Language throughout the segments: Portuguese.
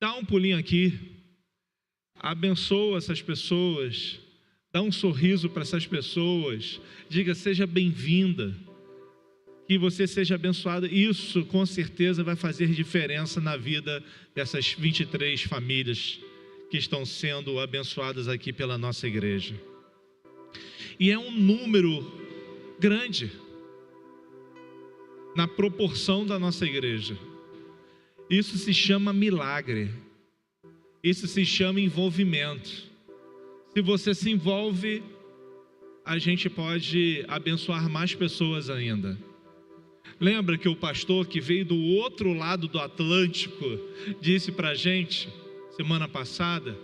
dá um pulinho aqui, abençoa essas pessoas, dá um sorriso para essas pessoas, diga: seja bem-vinda, que você seja abençoado. Isso com certeza vai fazer diferença na vida dessas 23 famílias que estão sendo abençoadas aqui pela nossa igreja. E é um número grande na proporção da nossa igreja. Isso se chama milagre. Isso se chama envolvimento. Se você se envolve, a gente pode abençoar mais pessoas ainda. Lembra que o pastor que veio do outro lado do Atlântico disse para a gente, semana passada,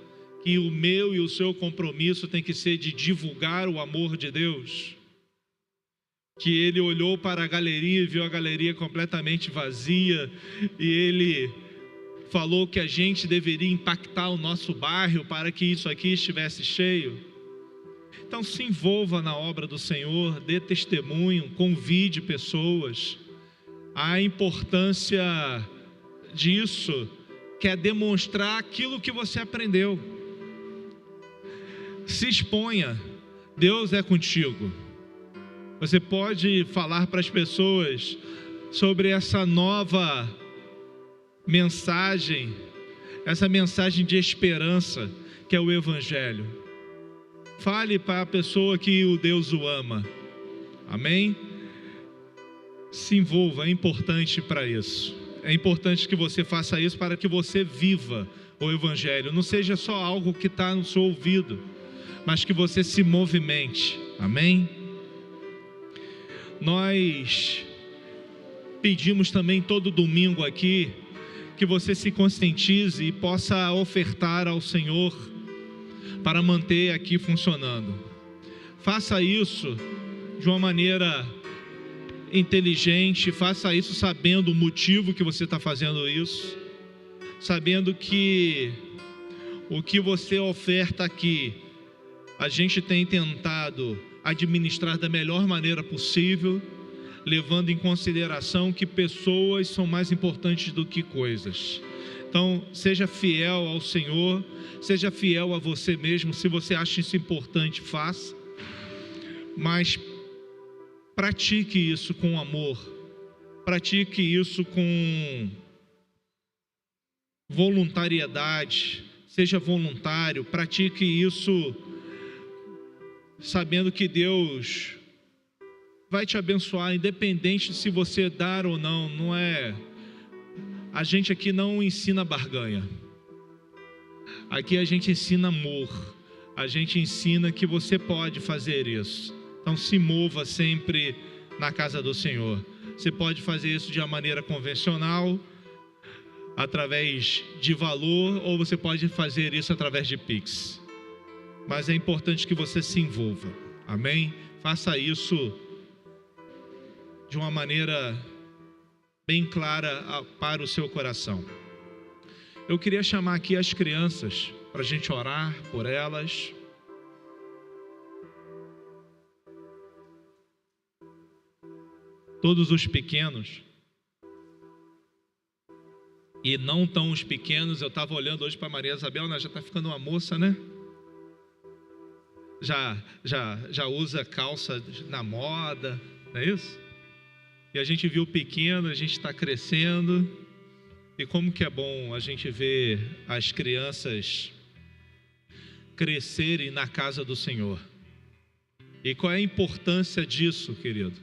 que o meu e o seu compromisso tem que ser de divulgar o amor de Deus? Que ele olhou para a galeria e viu a galeria completamente vazia, e ele falou que a gente deveria impactar o nosso bairro para que isso aqui estivesse cheio. Então se envolva na obra do Senhor, dê testemunho, convide pessoas. A importância disso quer demonstrar aquilo que você aprendeu. Se exponha, Deus é contigo. Você pode falar para as pessoas sobre essa nova mensagem, essa mensagem de esperança que é o Evangelho. Fale para a pessoa que o Deus o ama. Amém? Se envolva, é importante para isso. É importante que você faça isso para que você viva o Evangelho. Não seja só algo que está no seu ouvido, mas que você se movimente. Amém? Nós pedimos também todo domingo aqui que você se conscientize e possa ofertar ao Senhor para manter aqui funcionando. Faça isso de uma maneira inteligente, faça isso sabendo o motivo que você está fazendo isso, sabendo que o que você oferta aqui, a gente tem tentado administrar da melhor maneira possível, levando em consideração que pessoas são mais importantes do que coisas. Então, seja fiel ao Senhor, seja fiel a você mesmo. Se você acha isso importante, faça, mas pratique isso com amor, pratique isso com voluntariedade, seja voluntário, pratique isso sabendo que Deus vai te abençoar, independente se você dar ou não. Não é... A gente aqui não ensina barganha. Aqui a gente ensina amor. A gente ensina que você pode fazer isso. Então se mova sempre na casa do Senhor. Você pode fazer isso de uma maneira convencional, através de valor, ou você pode fazer isso através de Pix. Mas é importante que você se envolva. Amém? Faça isso de uma maneira bem clara para o seu coração. Eu queria chamar aqui as crianças para a gente orar por elas. Todos os pequenos e não tão os pequenos. Eu estava olhando hoje para Maria Isabel, ela já está ficando uma moça, né? Já usa calça na moda, não é isso? E a gente viu pequeno, a gente está crescendo. E como que é bom a gente ver as crianças crescerem na casa do Senhor. E qual é a importância disso, querido?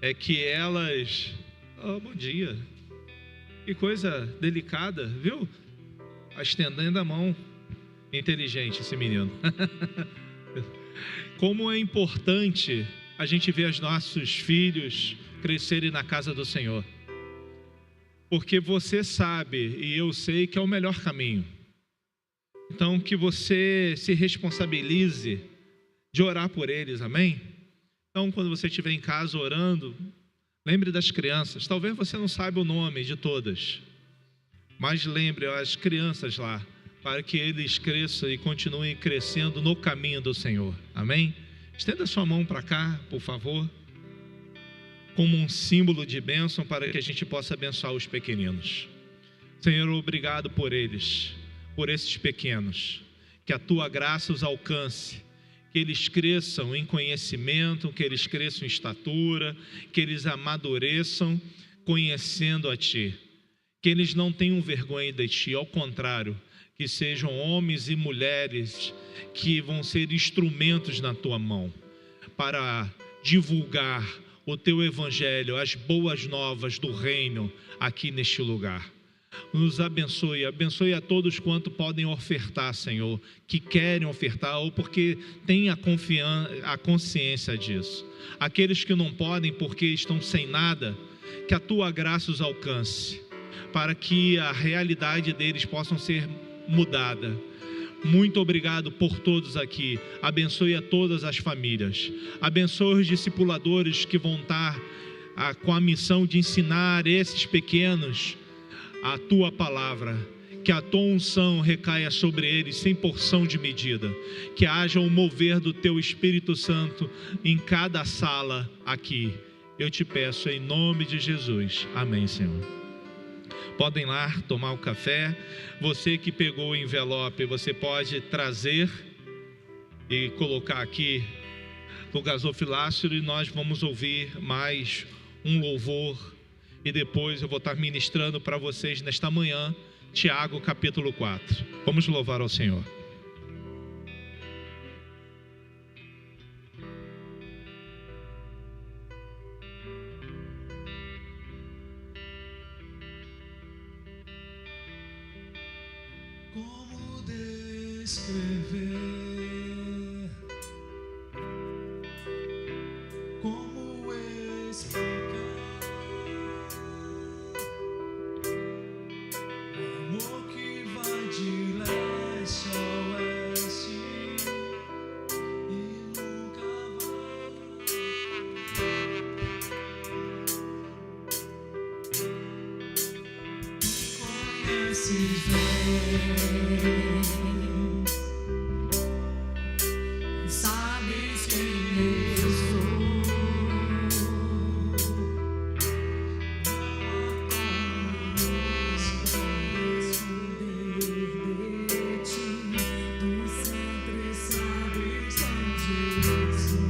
É que elas... Oh, bom dia. Que coisa delicada, viu? Estendendo a mão. Inteligente esse menino. Como é importante a gente ver os nossos filhos crescerem na casa do Senhor. Porque você sabe, e eu sei, que é o melhor caminho. Então, que você se responsabilize de orar por eles, amém? Então, quando você estiver em casa orando, lembre das crianças. Talvez você não saiba o nome de todas, mas lembre as crianças lá, para que eles cresçam e continuem crescendo no caminho do Senhor, amém? Estenda sua mão para cá, por favor, como um símbolo de bênção, para que a gente possa abençoar os pequeninos. Senhor, obrigado por eles, por esses pequenos, que a tua graça os alcance, que eles cresçam em conhecimento, que eles cresçam em estatura, que eles amadureçam conhecendo a ti, que eles não tenham vergonha de ti, ao contrário, que sejam homens e mulheres que vão ser instrumentos na tua mão para divulgar o teu evangelho, as boas novas do reino aqui neste lugar. Nos abençoe, abençoe a todos quanto podem ofertar, Senhor, que querem ofertar ou porque têm a consciência disso. Aqueles que não podem porque estão sem nada, que a tua graça os alcance, para que a realidade deles possa ser mudada. Muito obrigado por todos aqui. Abençoe a todas as famílias. Abençoe os discipuladores que vão estar com a missão de ensinar esses pequenos a tua palavra. Que a tua unção recaia sobre eles sem porção de medida. Que haja um mover do teu Espírito Santo em cada sala aqui. Eu te peço em nome de Jesus. Amém, Senhor. Podem lá tomar o café. Você que pegou o envelope, você pode trazer e colocar aqui no gasofilácio, e nós vamos ouvir mais um louvor, e depois eu vou estar ministrando para vocês nesta manhã, Tiago capítulo 4. Vamos louvar ao Senhor. Como descrever, como explicar o amor que vai de leste a oeste e nunca vai. Conheces bem, sabes quem eu sou. Não há como esconder de ti. Tu sempre sabes onde eu sou.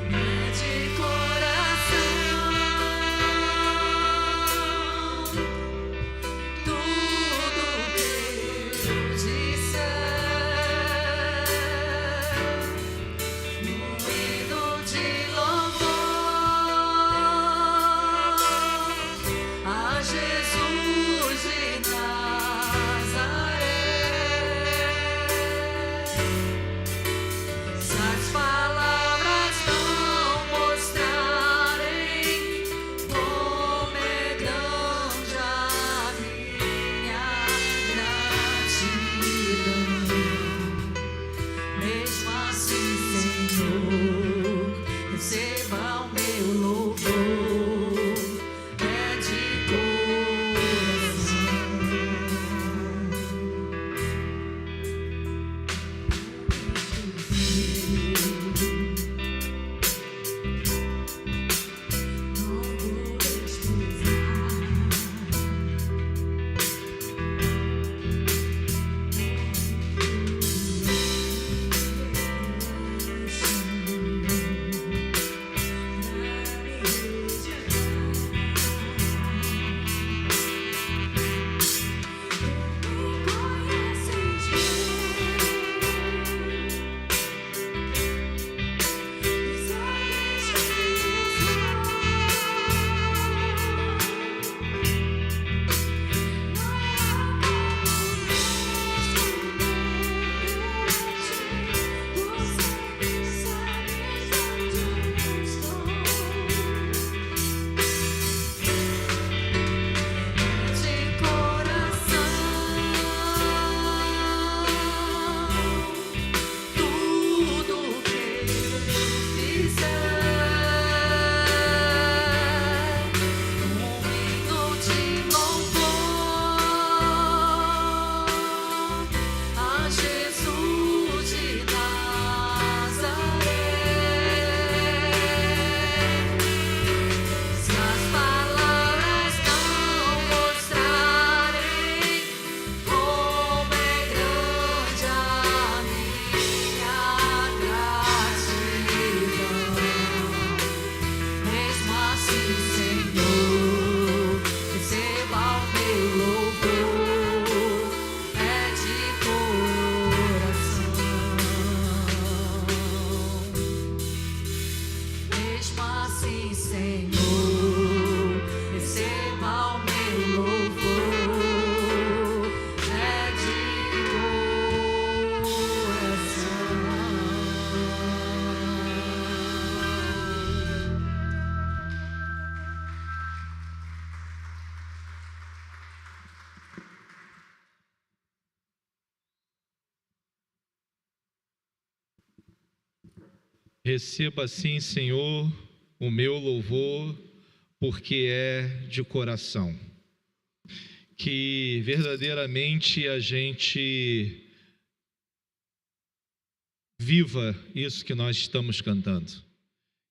É de coração Senhor, receba o meu louvor, é de Receba sim, Senhor, o meu louvor, porque é de coração. Que verdadeiramente a gente viva isso que nós estamos cantando.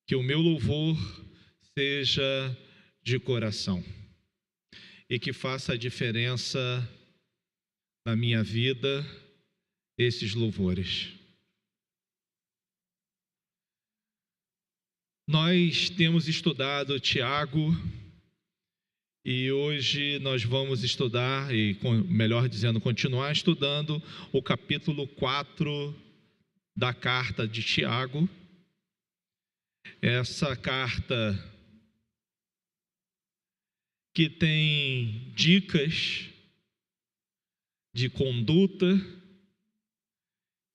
Que o meu louvor seja de coração e que faça a diferença na minha vida esses louvores. Nós temos estudado Tiago e hoje nós vamos estudar, melhor dizendo, continuar estudando o capítulo 4 da carta de Tiago. Essa carta que tem dicas de conduta,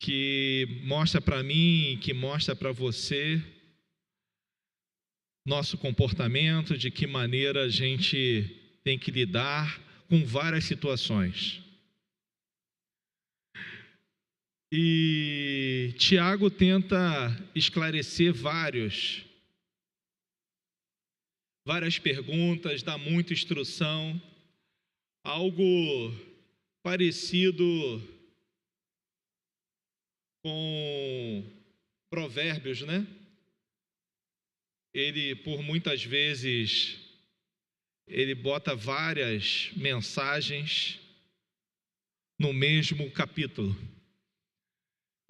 que mostra para mim, que mostra para você nosso comportamento, de que maneira a gente tem que lidar com várias situações. E Tiago tenta esclarecer várias perguntas, dá muita instrução, algo parecido com Provérbios, né? Ele, por muitas vezes, ele bota várias mensagens no mesmo capítulo.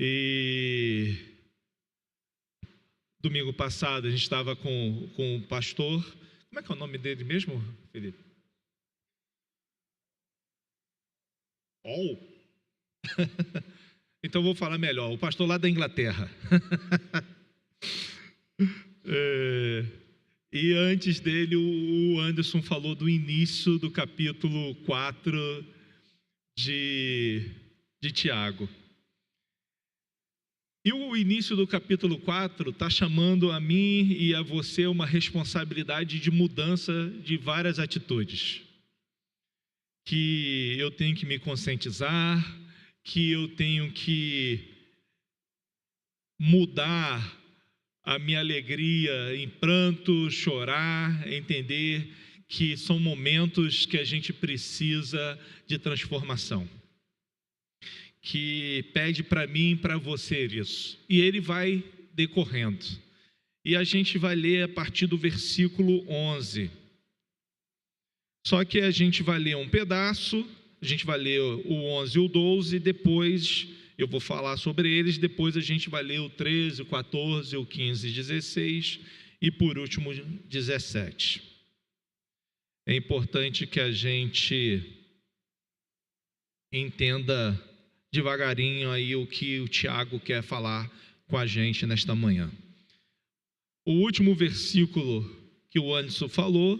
E domingo passado a gente estava com o pastor. Como é que é o nome dele mesmo, Felipe? Então vou falar melhor. O pastor lá da Inglaterra. E antes dele, o Anderson falou do início do capítulo 4 de Tiago. E o início do capítulo 4 está chamando a mim e a você uma responsabilidade de mudança de várias atitudes. Que eu tenho que me conscientizar, que eu tenho que mudar a minha alegria em pranto, chorar, entender que são momentos que a gente precisa de transformação. Que pede para mim e para você isso. E ele vai decorrendo. E a gente vai ler a partir do versículo 11. Só que a gente vai ler um pedaço, a gente vai ler o 11 e o 12, depois eu vou falar sobre eles, depois a gente vai ler o 13, o 14, o 15 e 16 e por último 17. É importante que a gente entenda devagarinho aí o que o Tiago quer falar com a gente nesta manhã. O último versículo que o Anderson falou,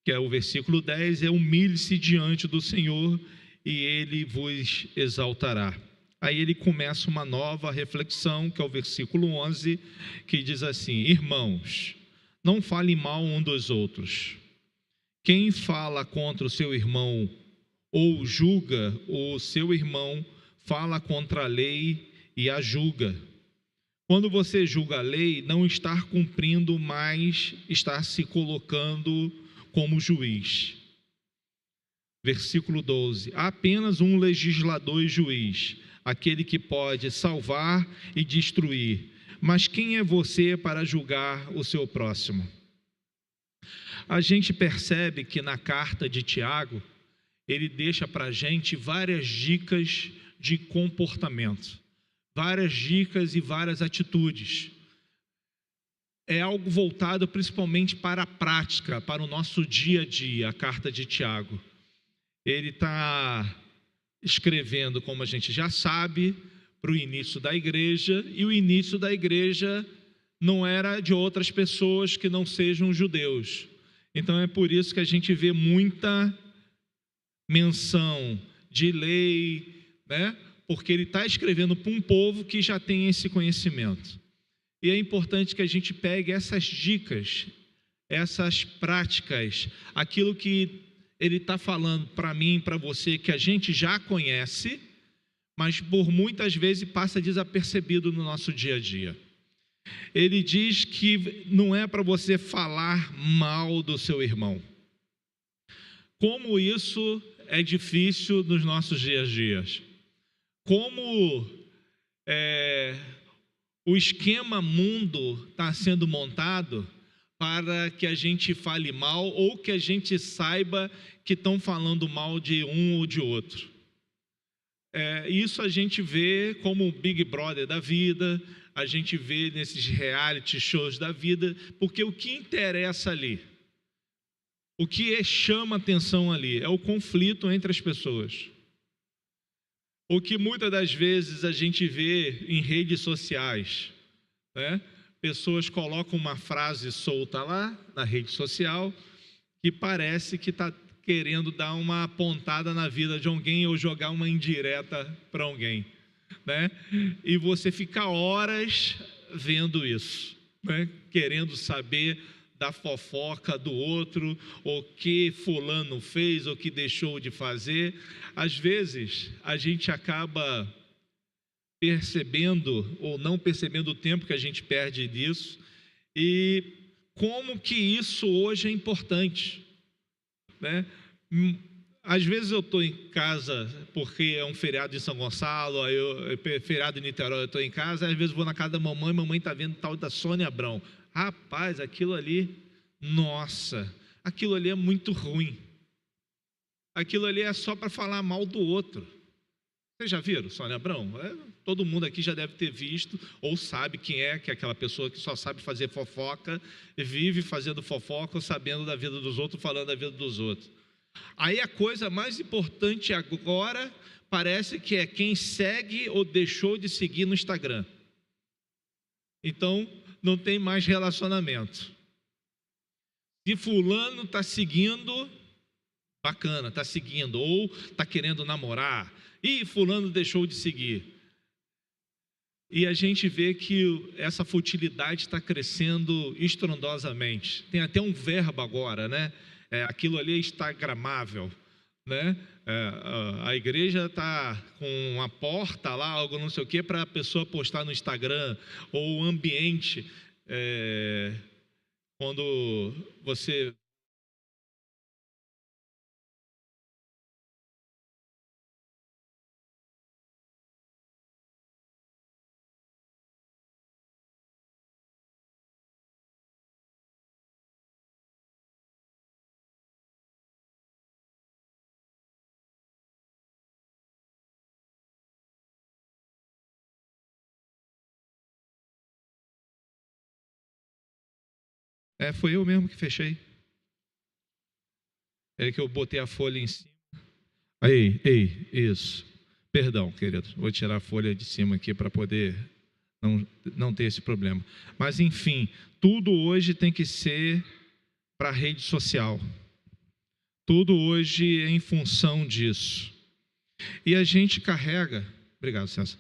que é o versículo 10, é: humilhe-se diante do Senhor e Ele vos exaltará. Aí ele começa uma nova reflexão, que é o versículo 11, que diz assim: irmãos, não falem mal um dos outros. Quem fala contra o seu irmão ou julga o seu irmão, fala contra a lei e a julga. Quando você julga a lei, não está cumprindo, mas está se colocando como juiz. Versículo 12: há apenas um legislador e juiz, aquele que pode salvar e destruir. Mas quem é você para julgar o seu próximo? A gente percebe que na carta de Tiago, ele deixa para a gente várias dicas de comportamento, várias dicas e várias atitudes. É algo voltado principalmente para a prática, para o nosso dia a dia, a carta de Tiago. Ele está escrevendo, como a gente já sabe, para o início da igreja, e o início da igreja não era de outras pessoas que não sejam judeus. Então é por isso que a gente vê muita menção de lei, né? Porque ele está escrevendo para um povo que já tem esse conhecimento. E é importante que a gente pegue essas dicas, essas práticas, aquilo que ele está falando para mim, para você, que a gente já conhece, mas por muitas vezes passa desapercebido no nosso dia a dia. Ele diz que não é para você falar mal do seu irmão. Como isso é difícil nos nossos dias a dias. Como o esquema mundo está sendo montado para que a gente fale mal ou que a gente saiba que estão falando mal de um ou de outro. Isso a gente vê como o Big Brother da vida, a gente vê nesses reality shows da vida, porque o que interessa ali, o que chama atenção ali, é o conflito entre as pessoas. O que muitas das vezes a gente vê em redes sociais, né? Pessoas colocam uma frase solta lá na rede social que parece que está querendo dar uma pontada na vida de alguém ou jogar uma indireta para alguém, né? E você fica horas vendo isso, né? Querendo saber da fofoca do outro, o que fulano fez, o que deixou de fazer. Às vezes a gente acaba percebendo ou não percebendo o tempo que a gente perde nisso e como que isso hoje é importante, né? Às vezes eu estou em casa porque é um feriado em São Gonçalo, feriado em Niterói, eu estou em casa, às vezes vou na casa da mamãe está vendo tal da Sônia Abrão. Rapaz, aquilo ali, nossa, aquilo ali é muito ruim. Aquilo ali é só para falar mal do outro. Vocês já viram Sônia Abrão? Todo mundo aqui já deve ter visto ou sabe quem é, que é aquela pessoa que só sabe fazer fofoca, vive fazendo fofoca ou sabendo da vida dos outros, falando da vida dos outros. Aí a coisa mais importante agora parece que é quem segue ou deixou de seguir no Instagram. Então, não tem mais relacionamento. Se fulano está seguindo, bacana, está seguindo, ou está querendo namorar, e fulano deixou de seguir. E a gente vê que essa futilidade está crescendo estrondosamente. Tem até um verbo agora, né? Aquilo ali é instagramável, né? A igreja está com uma porta lá, algo não sei o que, para a pessoa postar no Instagram, ou o ambiente, quando você... foi eu mesmo que fechei. É que eu botei a folha em cima. Ei, isso. Perdão, querido. Vou tirar a folha de cima aqui para poder não ter esse problema. Mas, enfim, tudo hoje tem que ser para a rede social. Tudo hoje é em função disso. E a gente carrega... Obrigado, César.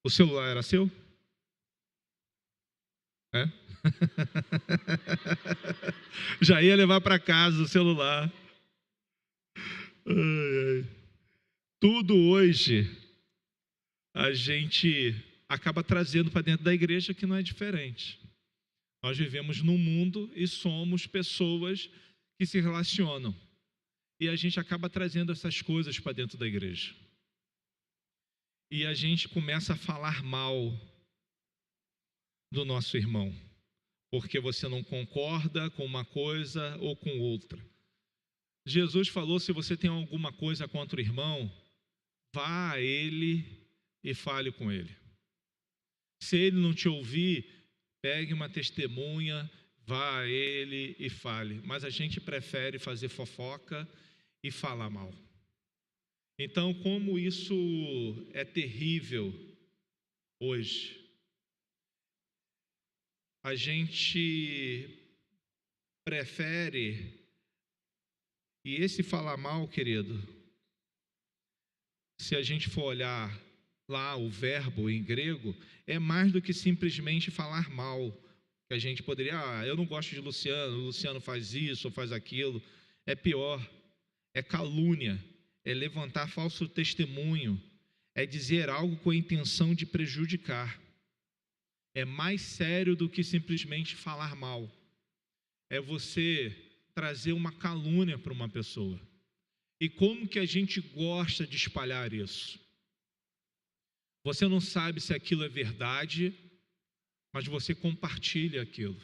O celular era seu? Já ia levar para casa o celular. Tudo hoje a gente acaba trazendo para dentro da igreja que não é diferente. Nós vivemos num mundo e somos pessoas que se relacionam. E a gente acaba trazendo essas coisas para dentro da igreja. E a gente começa a falar mal do nosso irmão, porque você não concorda com uma coisa ou com outra. Jesus falou, se você tem alguma coisa contra o irmão, vá a ele e fale com ele. Se ele não te ouvir, pegue uma testemunha, vá a ele e fale. Mas a gente prefere fazer fofoca e falar mal. Então, como isso é terrível hoje. a gente prefere, e esse falar mal, querido, se a gente for olhar lá o verbo em grego, é mais do que simplesmente falar mal. Que a gente poderia, eu não gosto de Luciano, o Luciano faz isso ou faz aquilo. É pior, é calúnia, é levantar falso testemunho, é dizer algo com a intenção de prejudicar. É mais sério do que simplesmente falar mal. É você trazer uma calúnia para uma pessoa. E como que a gente gosta de espalhar isso? Você não sabe se aquilo é verdade, mas você compartilha aquilo.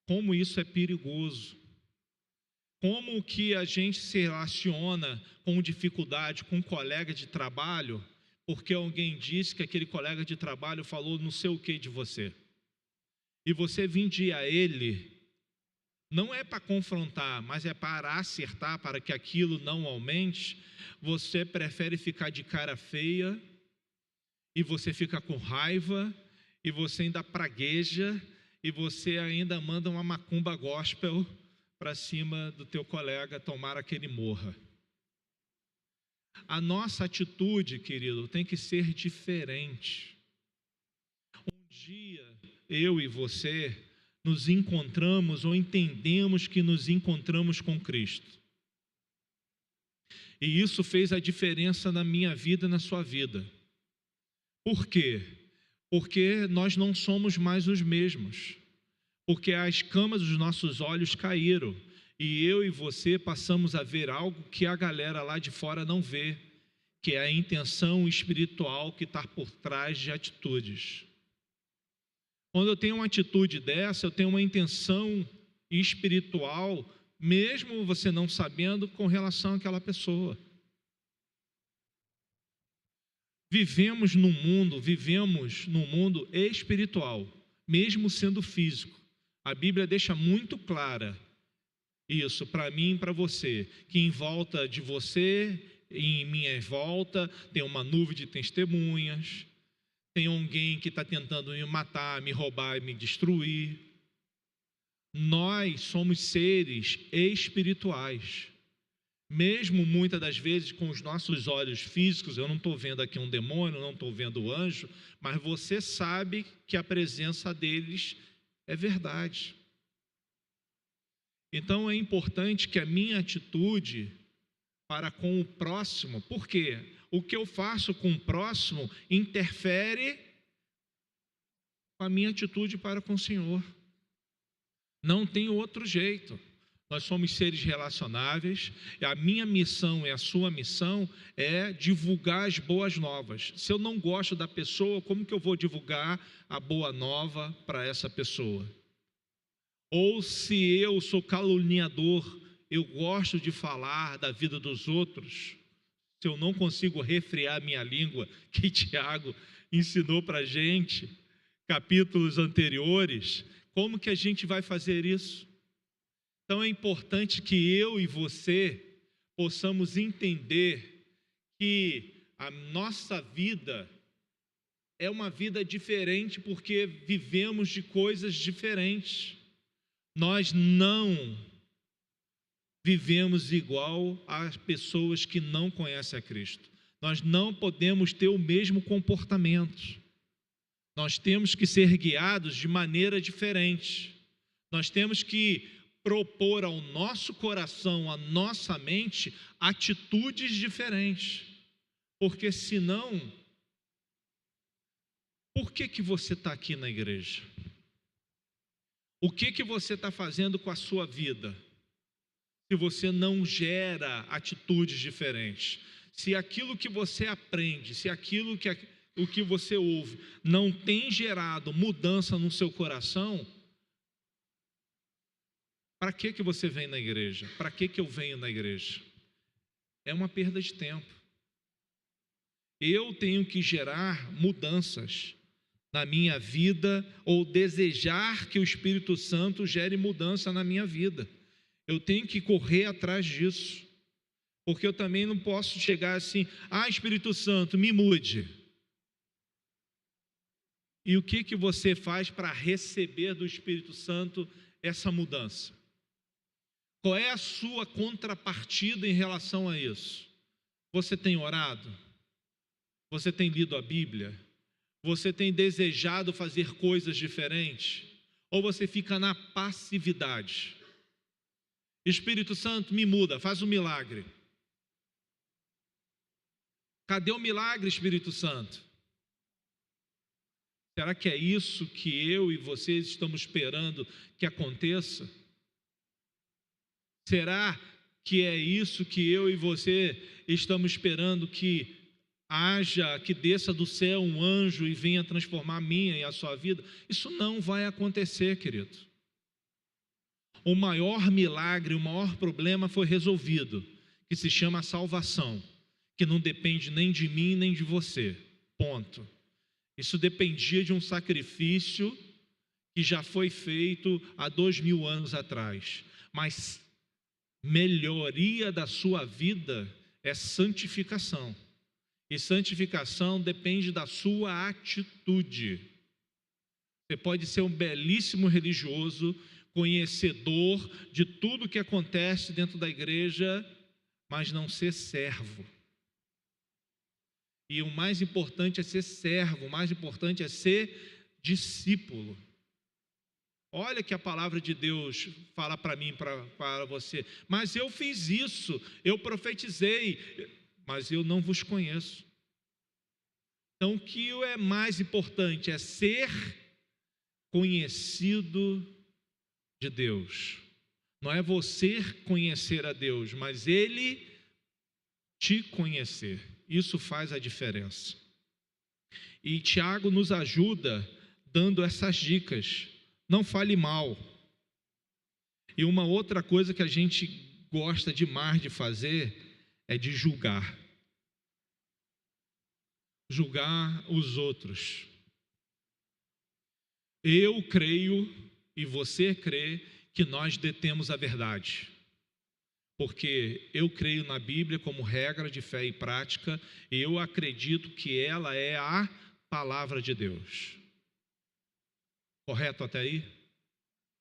Como isso é perigoso. Como que a gente se relaciona com dificuldade com um colega de trabalho, porque alguém disse que aquele colega de trabalho falou não sei o que de você. E você vindia ele, não é para confrontar, mas é para acertar, para que aquilo não aumente. Você prefere ficar de cara feia, e você fica com raiva, e você ainda pragueja, e você ainda manda uma macumba gospel para cima do teu colega, tomara que ele morra. A nossa atitude, querido, tem que ser diferente. Um dia, eu e você nos encontramos ou entendemos que nos encontramos com Cristo. E isso fez a diferença na minha vida e na sua vida. Por quê? Porque nós não somos mais os mesmos. Porque as escamas dos nossos olhos caíram. E eu e você passamos a ver algo que a galera lá de fora não vê, que é a intenção espiritual que está por trás de atitudes. Quando eu tenho uma atitude dessa, eu tenho uma intenção espiritual, mesmo você não sabendo, com relação àquela pessoa. Vivemos num mundo espiritual, mesmo sendo físico. A Bíblia deixa muito clara isso para mim e para você, que em volta de você, em minha volta, tem uma nuvem de testemunhas, tem alguém que está tentando me matar, me roubar e me destruir. Nós somos seres espirituais. Mesmo muitas das vezes com os nossos olhos físicos, eu não estou vendo aqui um demônio, não estou vendo o anjo, mas você sabe que a presença deles é verdade. Então é importante que a minha atitude para com o próximo, porque o que eu faço com o próximo interfere com a minha atitude para com o Senhor. Não tem outro jeito. Nós somos seres relacionáveis, e a minha missão e a sua missão é divulgar as boas novas. Se eu não gosto da pessoa, como que eu vou divulgar a boa nova para essa pessoa? Ou se eu sou caluniador, eu gosto de falar da vida dos outros, se eu não consigo refrear minha língua, que Tiago ensinou para a gente, capítulos anteriores, como que a gente vai fazer isso? Então é importante que eu e você possamos entender que a nossa vida é uma vida diferente porque vivemos de coisas diferentes. Nós não vivemos igual às pessoas que não conhecem a Cristo. Nós não podemos ter o mesmo comportamento. Nós temos que ser guiados de maneira diferente. Nós temos que propor ao nosso coração, à nossa mente, atitudes diferentes. Porque senão, por que você está aqui na igreja? O que você está fazendo com a sua vida? Se você não gera atitudes diferentes. Se aquilo que você aprende, se aquilo o que você ouve não tem gerado mudança no seu coração, para que você vem na igreja? Para que eu venho na igreja? É uma perda de tempo. Eu tenho que gerar mudanças na minha vida, ou desejar que o Espírito Santo gere mudança na minha vida. Eu tenho que correr atrás disso. Porque eu também não posso chegar assim, Espírito Santo, me mude. E o que você faz para receber do Espírito Santo essa mudança? Qual é a sua contrapartida em relação a isso? Você tem orado? Você tem lido a Bíblia? Você tem desejado fazer coisas diferentes? Ou você fica na passividade? Espírito Santo, me muda, faz um milagre. Cadê o milagre, Espírito Santo? Será que é isso que eu e vocês estamos esperando que aconteça? Será que é isso que eu e você estamos esperando que haja, que desça do céu um anjo e venha transformar a minha e a sua vida? Isso não vai acontecer, querido. O maior milagre, o maior problema foi resolvido, que se chama salvação, que não depende nem de mim nem de você, ponto. Isso dependia de um sacrifício que já foi feito há 2000 anos atrás, mas melhoria da sua vida é santificação, e santificação depende da sua atitude. Você pode ser um belíssimo religioso, conhecedor de tudo que acontece dentro da igreja, mas não ser servo. E o mais importante é ser servo, o mais importante é ser discípulo. Olha que a palavra de Deus fala para mim, para você. Mas eu fiz isso, eu profetizei, mas eu não vos conheço. Então o que é mais importante é ser conhecido de Deus. Não é você conhecer a Deus, mas Ele te conhecer. Isso faz a diferença. E Tiago nos ajuda dando essas dicas. Não fale mal. E uma outra coisa que a gente gosta demais de fazer é de julgar. Julgar os outros. Eu creio e você crê que nós detemos a verdade. Porque eu creio na Bíblia como regra de fé e prática, e eu acredito que ela é a palavra de Deus. Correto até aí?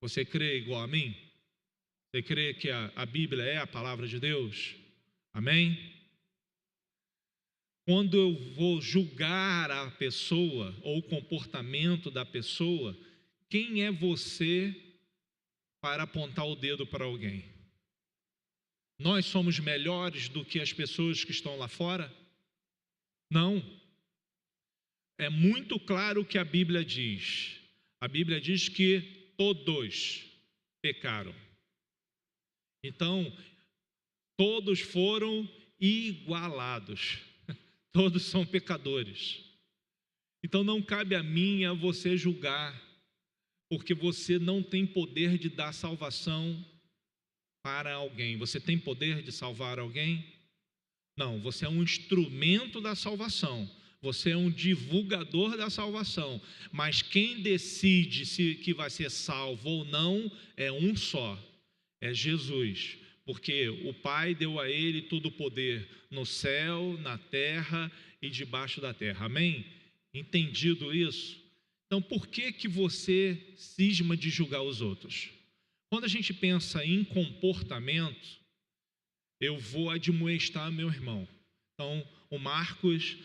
Você crê igual a mim? Você crê que a Bíblia é a palavra de Deus? Amém? Quando eu vou julgar a pessoa ou o comportamento da pessoa, quem é você para apontar o dedo para alguém? Nós somos melhores do que as pessoas que estão lá fora? Não. É muito claro o que a Bíblia diz. A Bíblia diz que todos pecaram. Então, todos foram igualados. Todos são pecadores. Então não cabe a mim e a você julgar, porque você não tem poder de dar salvação para alguém. Você tem poder de salvar alguém? Não, você é um instrumento da salvação. Você é um divulgador da salvação. Mas quem decide se que vai ser salvo ou não é um só. É Jesus. Porque o Pai deu a Ele todo o poder no céu, na terra e debaixo da terra. Amém? Entendido isso? Então por que você cisma de julgar os outros? Quando a gente pensa em comportamento, eu vou admoestar meu irmão. Então, o Marcos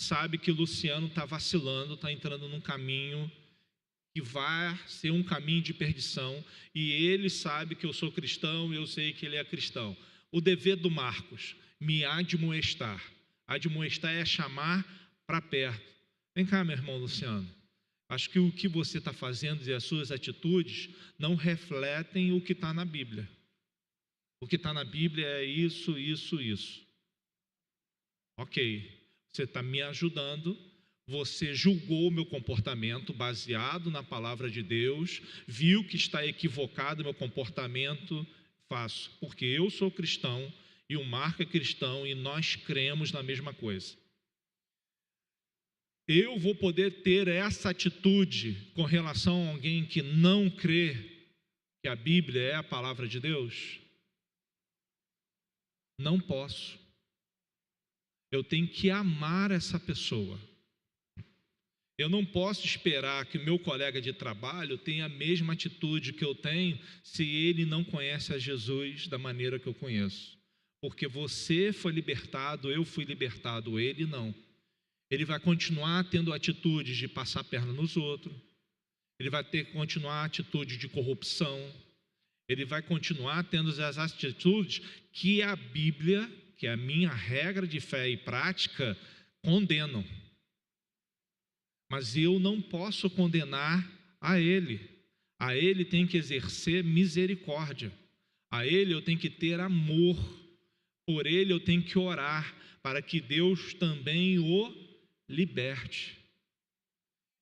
sabe que o Luciano está vacilando, está entrando num caminho que vai ser um caminho de perdição, e ele sabe que eu sou cristão e eu sei que ele é cristão. O dever do Marcos, me admoestar. Admoestar é chamar para perto. Vem cá, meu irmão Luciano. Acho que o que você está fazendo e as suas atitudes não refletem o que está na Bíblia. O que está na Bíblia é isso, isso, isso. Ok, você está me ajudando, você julgou o meu comportamento baseado na palavra de Deus, viu que está equivocado o meu comportamento, faço. Porque eu sou cristão e o Marco é cristão e nós cremos na mesma coisa. Eu vou poder ter essa atitude com relação a alguém que não crê que a Bíblia é a palavra de Deus? Não posso. Eu tenho que amar essa pessoa. Eu não posso esperar que o meu colega de trabalho tenha a mesma atitude que eu tenho se ele não conhece a Jesus da maneira que eu conheço. Porque você foi libertado, eu fui libertado, ele não. Ele vai continuar tendo atitudes de passar a perna nos outros, ele vai ter que continuar a atitude de corrupção, ele vai continuar tendo as atitudes que a Bíblia, que é a minha regra de fé e prática, condenam. Mas eu não posso condenar a ele. A ele tem que exercer misericórdia. A ele eu tenho que ter amor. Por ele eu tenho que orar para que Deus também o liberte.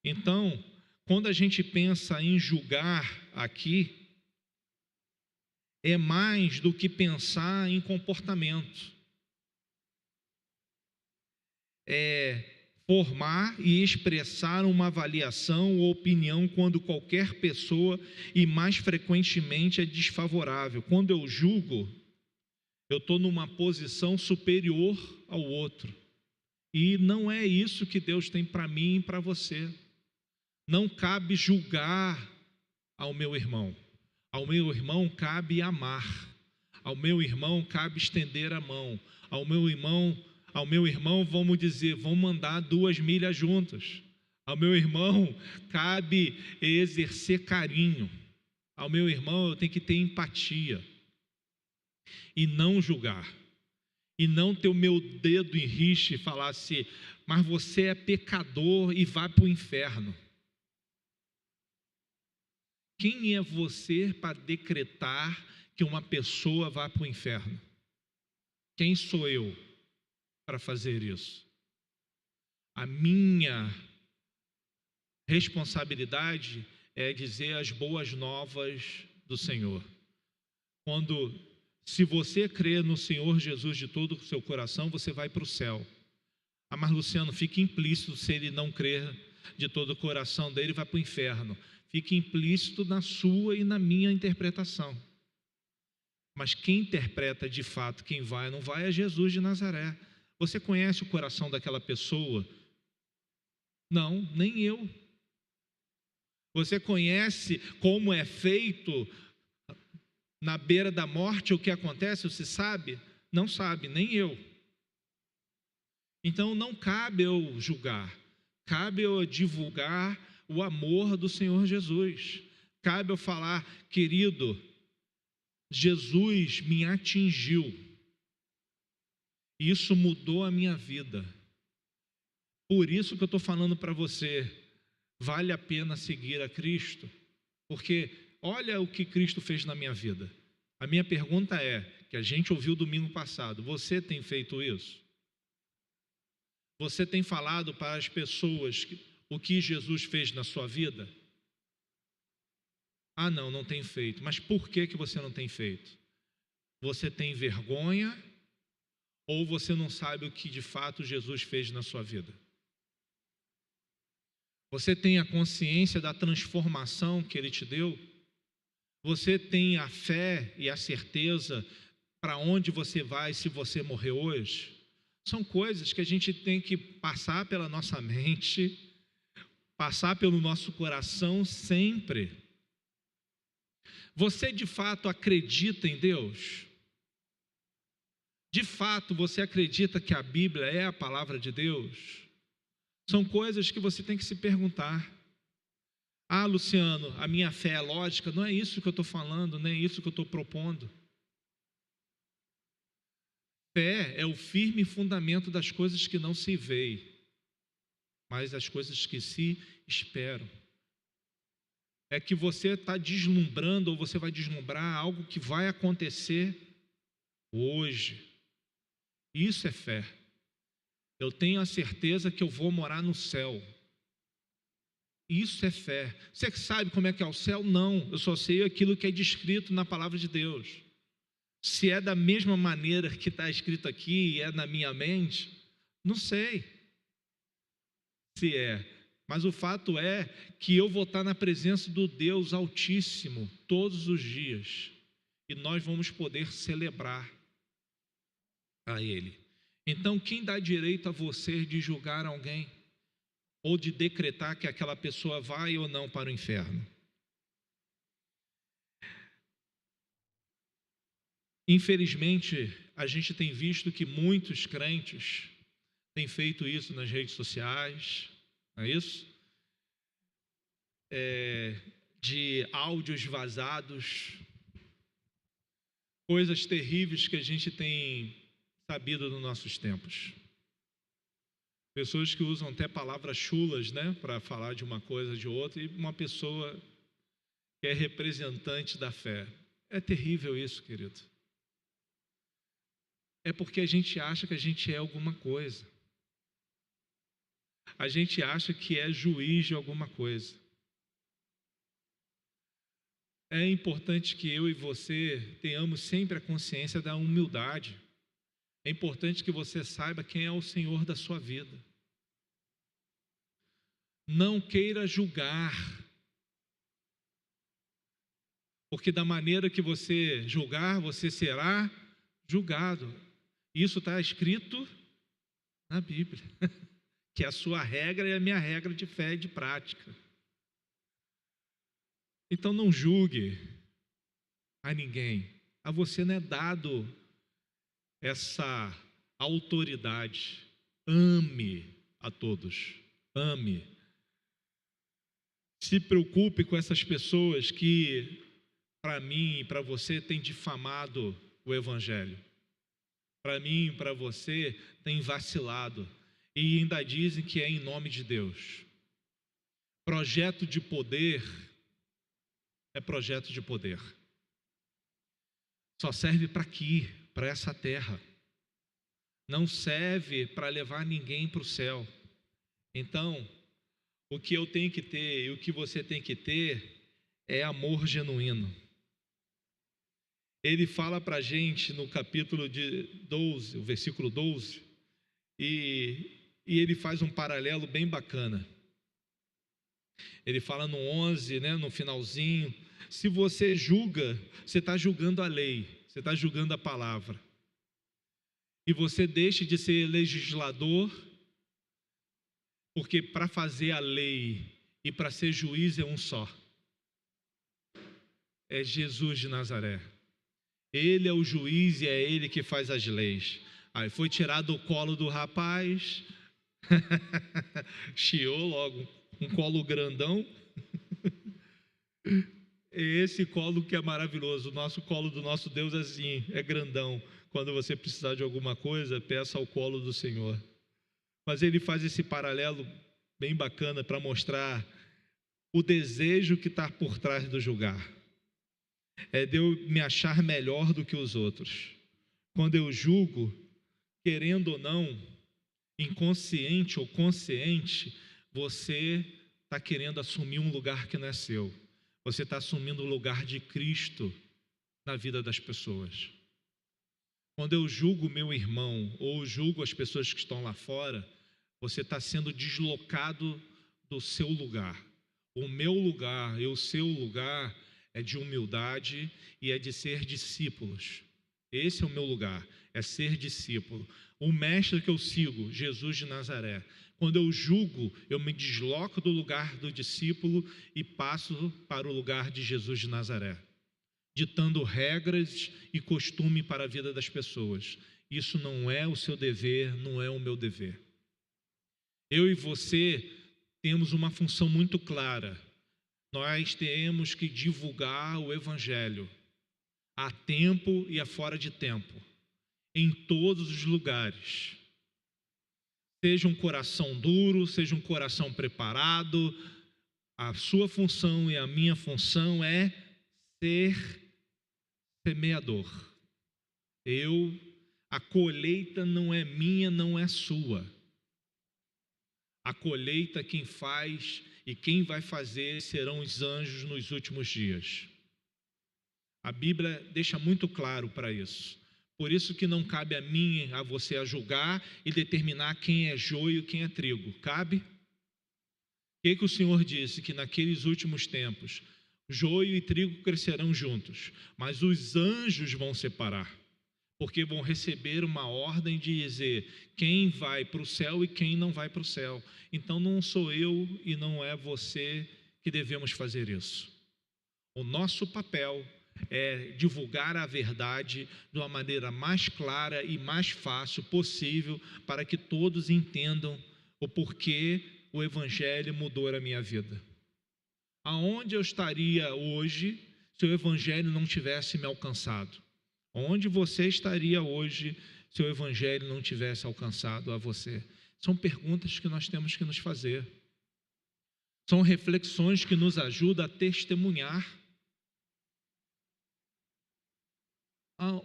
Então, quando a gente pensa em julgar aqui, é mais do que pensar em comportamento. É formar e expressar uma avaliação ou opinião quando qualquer pessoa, e mais frequentemente, é desfavorável. Quando eu julgo, eu estou numa posição superior ao outro. E não é isso que Deus tem para mim e para você. Não cabe julgar ao meu irmão. Ao meu irmão cabe amar. Ao meu irmão cabe estender a mão. Ao meu irmão, vamos dizer, vamos andar 2 milhas juntas. Ao meu irmão cabe exercer carinho. Ao meu irmão eu tenho que ter empatia. E não julgar. E não ter o meu dedo em rixe e falar assim, mas você é pecador e vai para o inferno. Quem é você para decretar que uma pessoa vá para o inferno? Quem sou eu para fazer isso? A minha responsabilidade é dizer as boas novas do Senhor. Se você crer no Senhor Jesus de todo o seu coração, você vai para o céu. Ah, mas Luciano, fica implícito, se ele não crer de todo o coração dele, vai para o inferno. Fica implícito na sua e na minha interpretação. Mas quem interpreta de fato quem vai ou não vai é Jesus de Nazaré. Você conhece o coração daquela pessoa? Não, nem eu. Você conhece como é feito na beira da morte o que acontece? Você sabe? Não sabe, nem eu. Então não cabe eu julgar, cabe eu divulgar o amor do Senhor Jesus. Cabe eu falar, querido, Jesus me atingiu. Isso mudou a minha vida. Por isso que eu estou falando para você, vale a pena seguir a Cristo, porque olha o que Cristo fez na minha vida. A minha pergunta é, que a gente ouviu domingo passado, você tem feito isso? Você tem falado para as pessoas o que Jesus fez na sua vida? Ah, não tem feito. Mas por que você não tem feito? Você tem vergonha ou você não sabe o que de fato Jesus fez na sua vida? Você tem a consciência da transformação que Ele te deu? Você tem a fé e a certeza para onde você vai se você morrer hoje? São coisas que a gente tem que passar pela nossa mente, passar pelo nosso coração sempre. Você de fato acredita em Deus? De fato você acredita que a Bíblia é a palavra de Deus? São coisas que você tem que se perguntar. Ah, Luciano, a minha fé é lógica? Não é isso que eu estou falando, nem é isso que eu estou propondo. Fé é o firme fundamento das coisas que não se veem, mas das coisas que se esperam. É que você está deslumbrando, ou você vai deslumbrar algo que vai acontecer hoje. Isso é fé. Eu tenho a certeza que eu vou morar no céu. Isso é fé. Você sabe como é que é o céu? Não, eu só sei aquilo que é descrito na palavra de Deus. Se é da mesma maneira que está escrito aqui e é na minha mente, não sei se é. Mas o fato é que eu vou estar na presença do Deus Altíssimo todos os dias. E nós vamos poder celebrar a Ele. Então, quem dá direito a você de julgar alguém? ou de decretar que aquela pessoa vai ou não para o inferno. Infelizmente, a gente tem visto que muitos crentes têm feito isso nas redes sociais, não é isso? De áudios vazados, coisas terríveis que a gente tem sabido nos nossos tempos. Pessoas que usam até palavras chulas, né, para falar de uma coisa, de outra, e uma pessoa que é representante da fé. É terrível isso, querido. É porque a gente acha que a gente é alguma coisa. A gente acha que é juiz de alguma coisa. É importante que eu e você tenhamos sempre a consciência da humildade. É importante que você saiba quem é o Senhor da sua vida. Não queira julgar, porque da maneira que você julgar, você será julgado. Isso está escrito na Bíblia, que é a sua regra e a minha regra de fé e de prática. Então não julgue a ninguém. A você não é dado essa autoridade. Ame a todos. Ame. Se preocupe com essas pessoas que, para mim e para você, têm difamado o Evangelho. Para mim e para você, têm vacilado. E ainda dizem que é em nome de Deus. Projeto de poder é projeto de poder. Só serve para aqui, para essa terra. Não serve para levar ninguém para o céu. Então, o que eu tenho que ter e o que você tem que ter é amor genuíno. Ele fala para a gente no capítulo 12, o versículo 12, e ele faz um paralelo bem bacana. Ele fala no 11, né, no finalzinho, se você julga, você está julgando a lei, você está julgando a palavra. E você deixa de ser legislador, porque para fazer a lei e para ser juiz é um só. É Jesus de Nazaré. Ele é o juiz e é ele que faz as leis. Aí foi tirado do colo do rapaz, chiou logo, um colo grandão. É esse colo que é maravilhoso. O nosso colo do nosso Deus é assim, é grandão. Quando você precisar de alguma coisa, peça ao colo do Senhor. Mas ele faz esse paralelo bem bacana para mostrar o desejo que está por trás do julgar. É de eu me achar melhor do que os outros. Quando eu julgo, querendo ou não, inconsciente ou consciente, você está querendo assumir um lugar que não é seu. Você está assumindo o lugar de Cristo na vida das pessoas. Quando eu julgo meu irmão ou julgo as pessoas que estão lá fora, você está sendo deslocado do seu lugar. O meu lugar e o seu lugar é de humildade e é de ser discípulos. Esse é o meu lugar, é ser discípulo. O mestre que eu sigo, Jesus de Nazaré. Quando eu julgo, eu me desloco do lugar do discípulo e passo para o lugar de Jesus de Nazaré, ditando regras e costume para a vida das pessoas. Isso não é o seu dever, não é o meu dever. Eu e você temos uma função muito clara. Nós temos que divulgar o Evangelho a tempo e a fora de tempo, em todos os lugares. Seja um coração duro, seja um coração preparado, a sua função e a minha função é ser semeador. A colheita não é minha, não é sua. A colheita quem faz e quem vai fazer serão os anjos nos últimos dias. A Bíblia deixa muito claro para isso. Por isso que não cabe a mim, a você, a julgar e determinar quem é joio e quem é trigo. Cabe? O que o Senhor disse? Que naqueles últimos tempos, joio e trigo crescerão juntos, mas os anjos vão separar. porque vão receber uma ordem de dizer quem vai para o céu e quem não vai para o céu. Então não sou eu e não é você que devemos fazer isso. O nosso papel é divulgar a verdade de uma maneira mais clara e mais fácil possível, para que todos entendam o porquê o Evangelho mudou a minha vida. Aonde eu estaria hoje se o Evangelho não tivesse me alcançado? Onde você estaria hoje se o Evangelho não tivesse alcançado a você? São perguntas que nós temos que nos fazer. São reflexões que nos ajudam a testemunhar.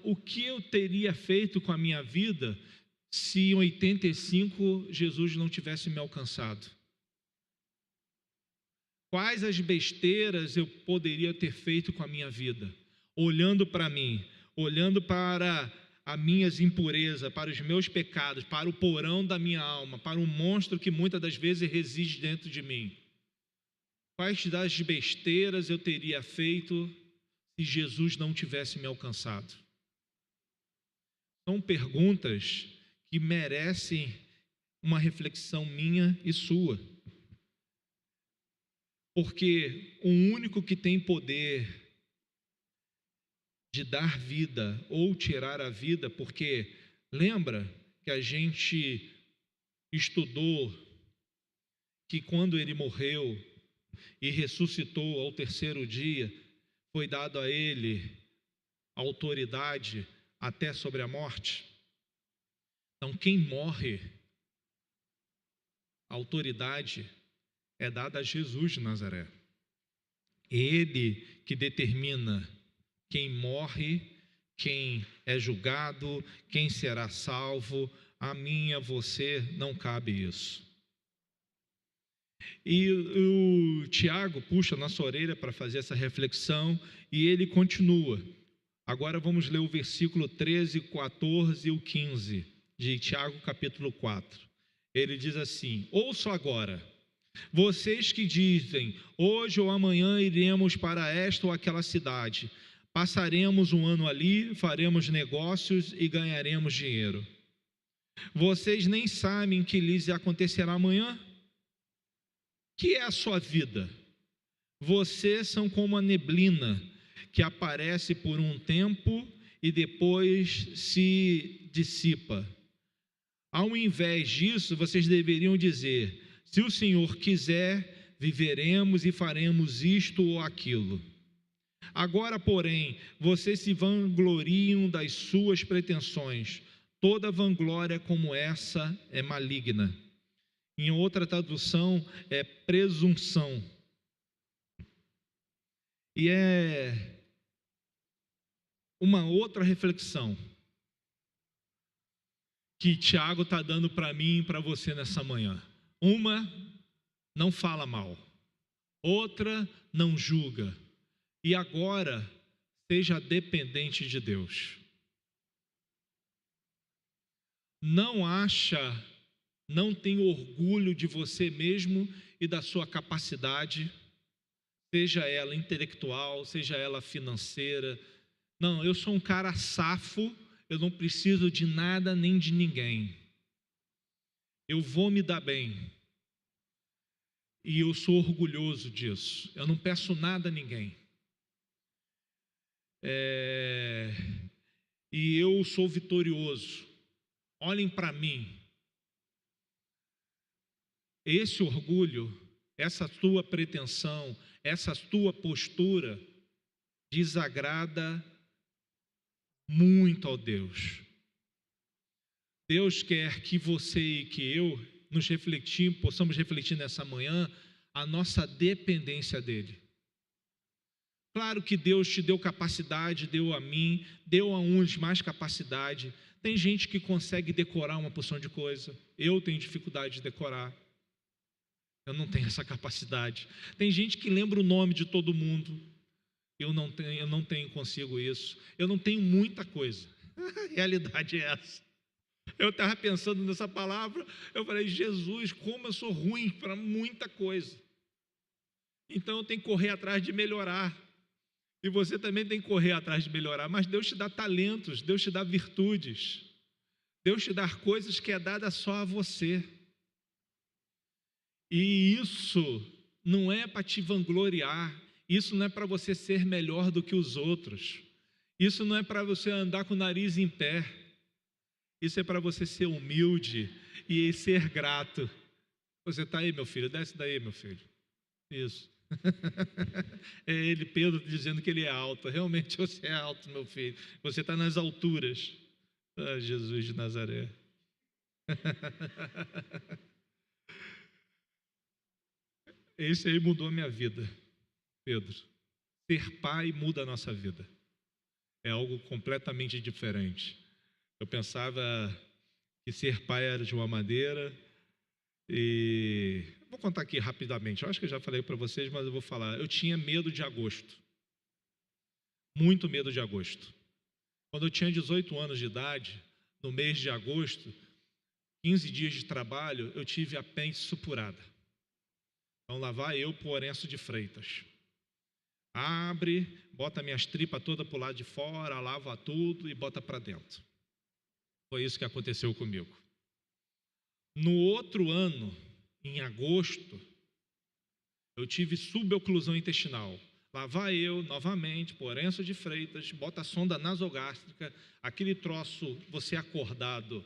O que eu teria feito com a minha vida se em 85 Jesus não tivesse me alcançado? Quais as besteiras eu poderia ter feito com a minha vida? Olhando para mim, olhando para as minhas impurezas, para os meus pecados, para o porão da minha alma, para um monstro que muitas das vezes reside dentro de mim. Quais das besteiras eu teria feito se Jesus não tivesse me alcançado? São perguntas que merecem uma reflexão minha e sua. Porque o único que tem poder de dar vida ou tirar a vida, porque lembra que a gente estudou que quando ele morreu e ressuscitou ao terceiro dia, foi dado a ele autoridade até sobre a morte? Então, quem morre, a autoridade é dada a Jesus de Nazaré. Ele que determina quem morre, quem é julgado, quem será salvo. A mim, a você, não cabe isso. E o Tiago puxa a nossa orelha para fazer essa reflexão e ele continua. Agora vamos ler o versículo 13, 14 e o 15 de Tiago capítulo 4. Ele diz assim: ouçam agora, vocês que dizem, hoje ou amanhã iremos para esta ou aquela cidade, passaremos um ano ali, faremos negócios e ganharemos dinheiro. Vocês nem sabem que lhes acontecerá amanhã? Que é a sua vida? Vocês são como a neblina, que aparece por um tempo e depois se dissipa. Ao invés disso, vocês deveriam dizer: se o Senhor quiser, viveremos e faremos isto ou aquilo. Agora, porém, vocês se vangloriam das suas pretensões. Toda vanglória como essa é maligna. Em outra tradução, é presunção. E é uma outra reflexão que Tiago está dando para mim e para você nessa manhã. Uma, não fala mal. Outra, não julga. E agora, seja dependente de Deus. Não tenha orgulho de você mesmo e da sua capacidade, seja ela intelectual, seja ela financeira. Não, eu sou um cara safo, eu não preciso de nada nem de ninguém. Eu vou me dar bem. E eu sou orgulhoso disso. Eu não peço nada a ninguém. E eu sou vitorioso. Olhem para mim. Esse orgulho, essa tua pretensão, essa tua postura desagrada muito ao Deus. Deus quer que você e que eu possamos refletir nessa manhã a nossa dependência dEle. Claro que Deus te deu capacidade, deu a mim, deu a uns mais capacidade. Tem gente que consegue decorar uma porção de coisa. Eu tenho dificuldade de decorar. Eu não tenho essa capacidade. Tem gente que lembra o nome de todo mundo. Eu não consigo isso. Eu não tenho muita coisa. A realidade é essa. Eu estava pensando nessa palavra, eu falei: Jesus, como eu sou ruim para muita coisa. Então eu tenho que correr atrás de melhorar. E você também tem que correr atrás de melhorar, mas Deus te dá talentos, Deus te dá virtudes, Deus te dá coisas que é dada só a você. E isso não é para te vangloriar, isso não é para você ser melhor do que os outros, isso não é para você andar com o nariz em pé, isso é para você ser humilde e ser grato. Você está aí, meu filho? Desce daí, meu filho. Isso. É ele, Pedro, dizendo que ele é alto. Realmente você é alto, meu filho. Você está nas alturas. Ah, Jesus de Nazaré. Esse aí mudou a minha vida, Pedro. Ser pai muda a nossa vida. É algo completamente diferente. Eu pensava que ser pai era de uma maneira e... Vou contar aqui rapidamente. Eu acho que eu já falei para vocês, mas eu vou falar. Eu tinha medo de agosto. Muito medo de agosto. Quando eu tinha 18 anos de idade, no mês de agosto, 15 dias de trabalho, eu tive a apêndice supurada. Então lá vai eu pro Orenço de Freitas. Abre, bota minhas tripas todas para o lado de fora, lava tudo e bota para dentro. Foi isso que aconteceu comigo. No outro ano, em agosto, eu tive suboclusão intestinal. Lá vai eu, novamente, por Orenço de Freitas, bota a sonda nasogástrica, aquele troço, você acordado,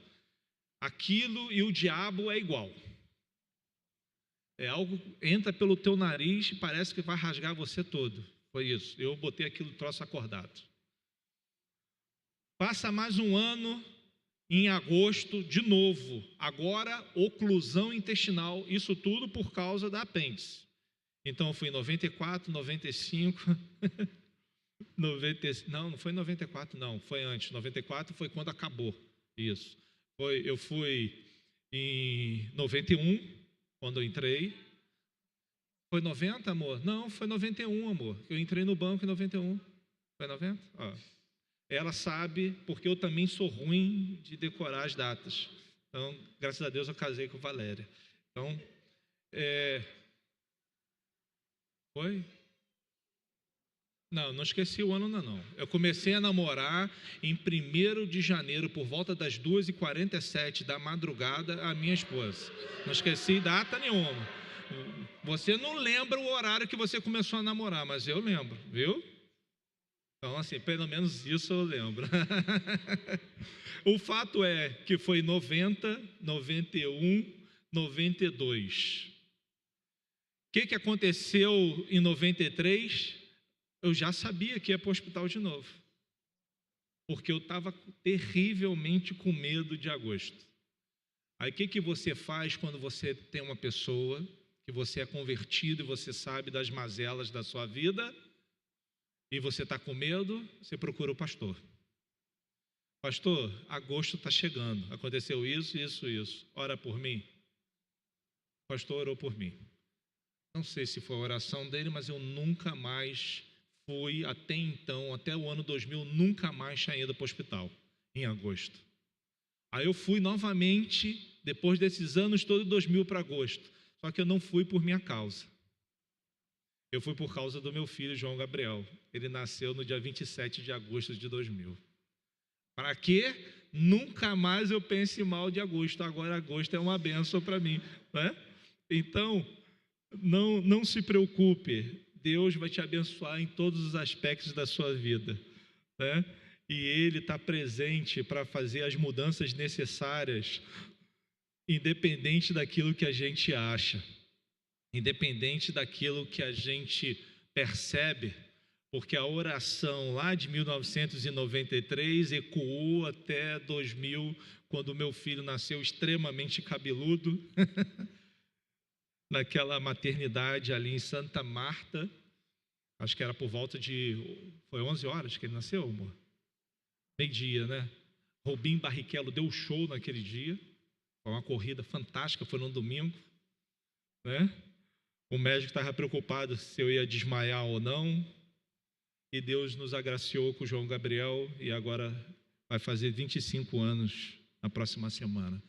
aquilo e o diabo é igual. É algo, entra pelo teu nariz e parece que vai rasgar você todo. Foi isso, eu botei aquilo troço acordado. Passa mais um ano, em agosto, de novo, agora oclusão intestinal, isso tudo por causa da apêndice. Então eu fui em 94, 95, 90, não foi em 94 não, foi antes, 94 foi quando acabou, isso. Eu fui em 91, quando eu entrei. Foi 90, amor? Não, foi 91, amor. Eu entrei no banco em 91. Foi 90? Ó. Ela sabe, porque eu também sou ruim de decorar as datas. Então, graças a Deus, eu casei com Valéria. Então, Foi? Não esqueci o ano, não. Eu comecei a namorar em 1º de janeiro, por volta das 2h47 da madrugada, a minha esposa. Não esqueci data nenhuma. Você não lembra o horário que você começou a namorar, mas eu lembro, viu? Então, assim, pelo menos isso eu lembro. O fato é que foi 90, 91, 92. O que aconteceu em 93? Eu já sabia que ia para o hospital de novo. Porque eu estava terrivelmente com medo de agosto. Aí o que você faz quando você tem uma pessoa que você é convertido e você sabe das mazelas da sua vida e você está com medo? Você procura o pastor. Pastor, agosto está chegando. Aconteceu isso, isso, isso. Ora por mim. O pastor orou por mim. Não sei se foi a oração dele, mas eu nunca mais fui, até então, até o ano 2000, nunca mais tinha ido para o hospital, em agosto. Aí eu fui novamente, depois desses anos todos, 2000 para agosto. Só que eu não fui por minha causa. Eu fui por causa do meu filho, João Gabriel. Ele nasceu no dia 27 de agosto de 2000. Para quê? Nunca mais eu pense mal de agosto. Agora agosto é uma bênção para mim, né? Então, não se preocupe. Deus vai te abençoar em todos os aspectos da sua vida, né? E Ele está presente para fazer as mudanças necessárias, independente daquilo que a gente acha, independente daquilo que a gente percebe, porque a oração lá de 1993 ecoou até 2000, quando meu filho nasceu extremamente cabeludo, naquela maternidade ali em Santa Marta, acho que era por volta de... Foi 11 horas que ele nasceu, amor? Meio-dia, né? Robin Barrichello deu show naquele dia, foi uma corrida fantástica, foi no domingo, né? O médico estava preocupado se eu ia desmaiar ou não, e Deus nos agraciou com o João Gabriel, e agora vai fazer 25 anos na próxima semana.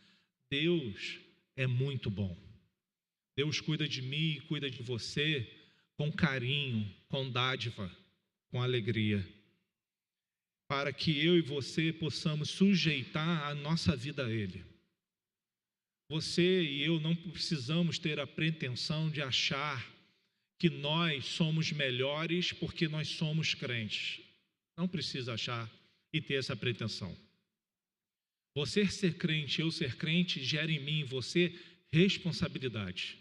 Deus é muito bom. Deus cuida de mim e cuida de você com carinho, com dádiva, com alegria, para que eu e você possamos sujeitar a nossa vida a Ele. Você e eu não precisamos ter a pretensão de achar que nós somos melhores porque nós somos crentes. Não precisa achar e ter essa pretensão. Você ser crente, eu ser crente, gera em mim e você responsabilidade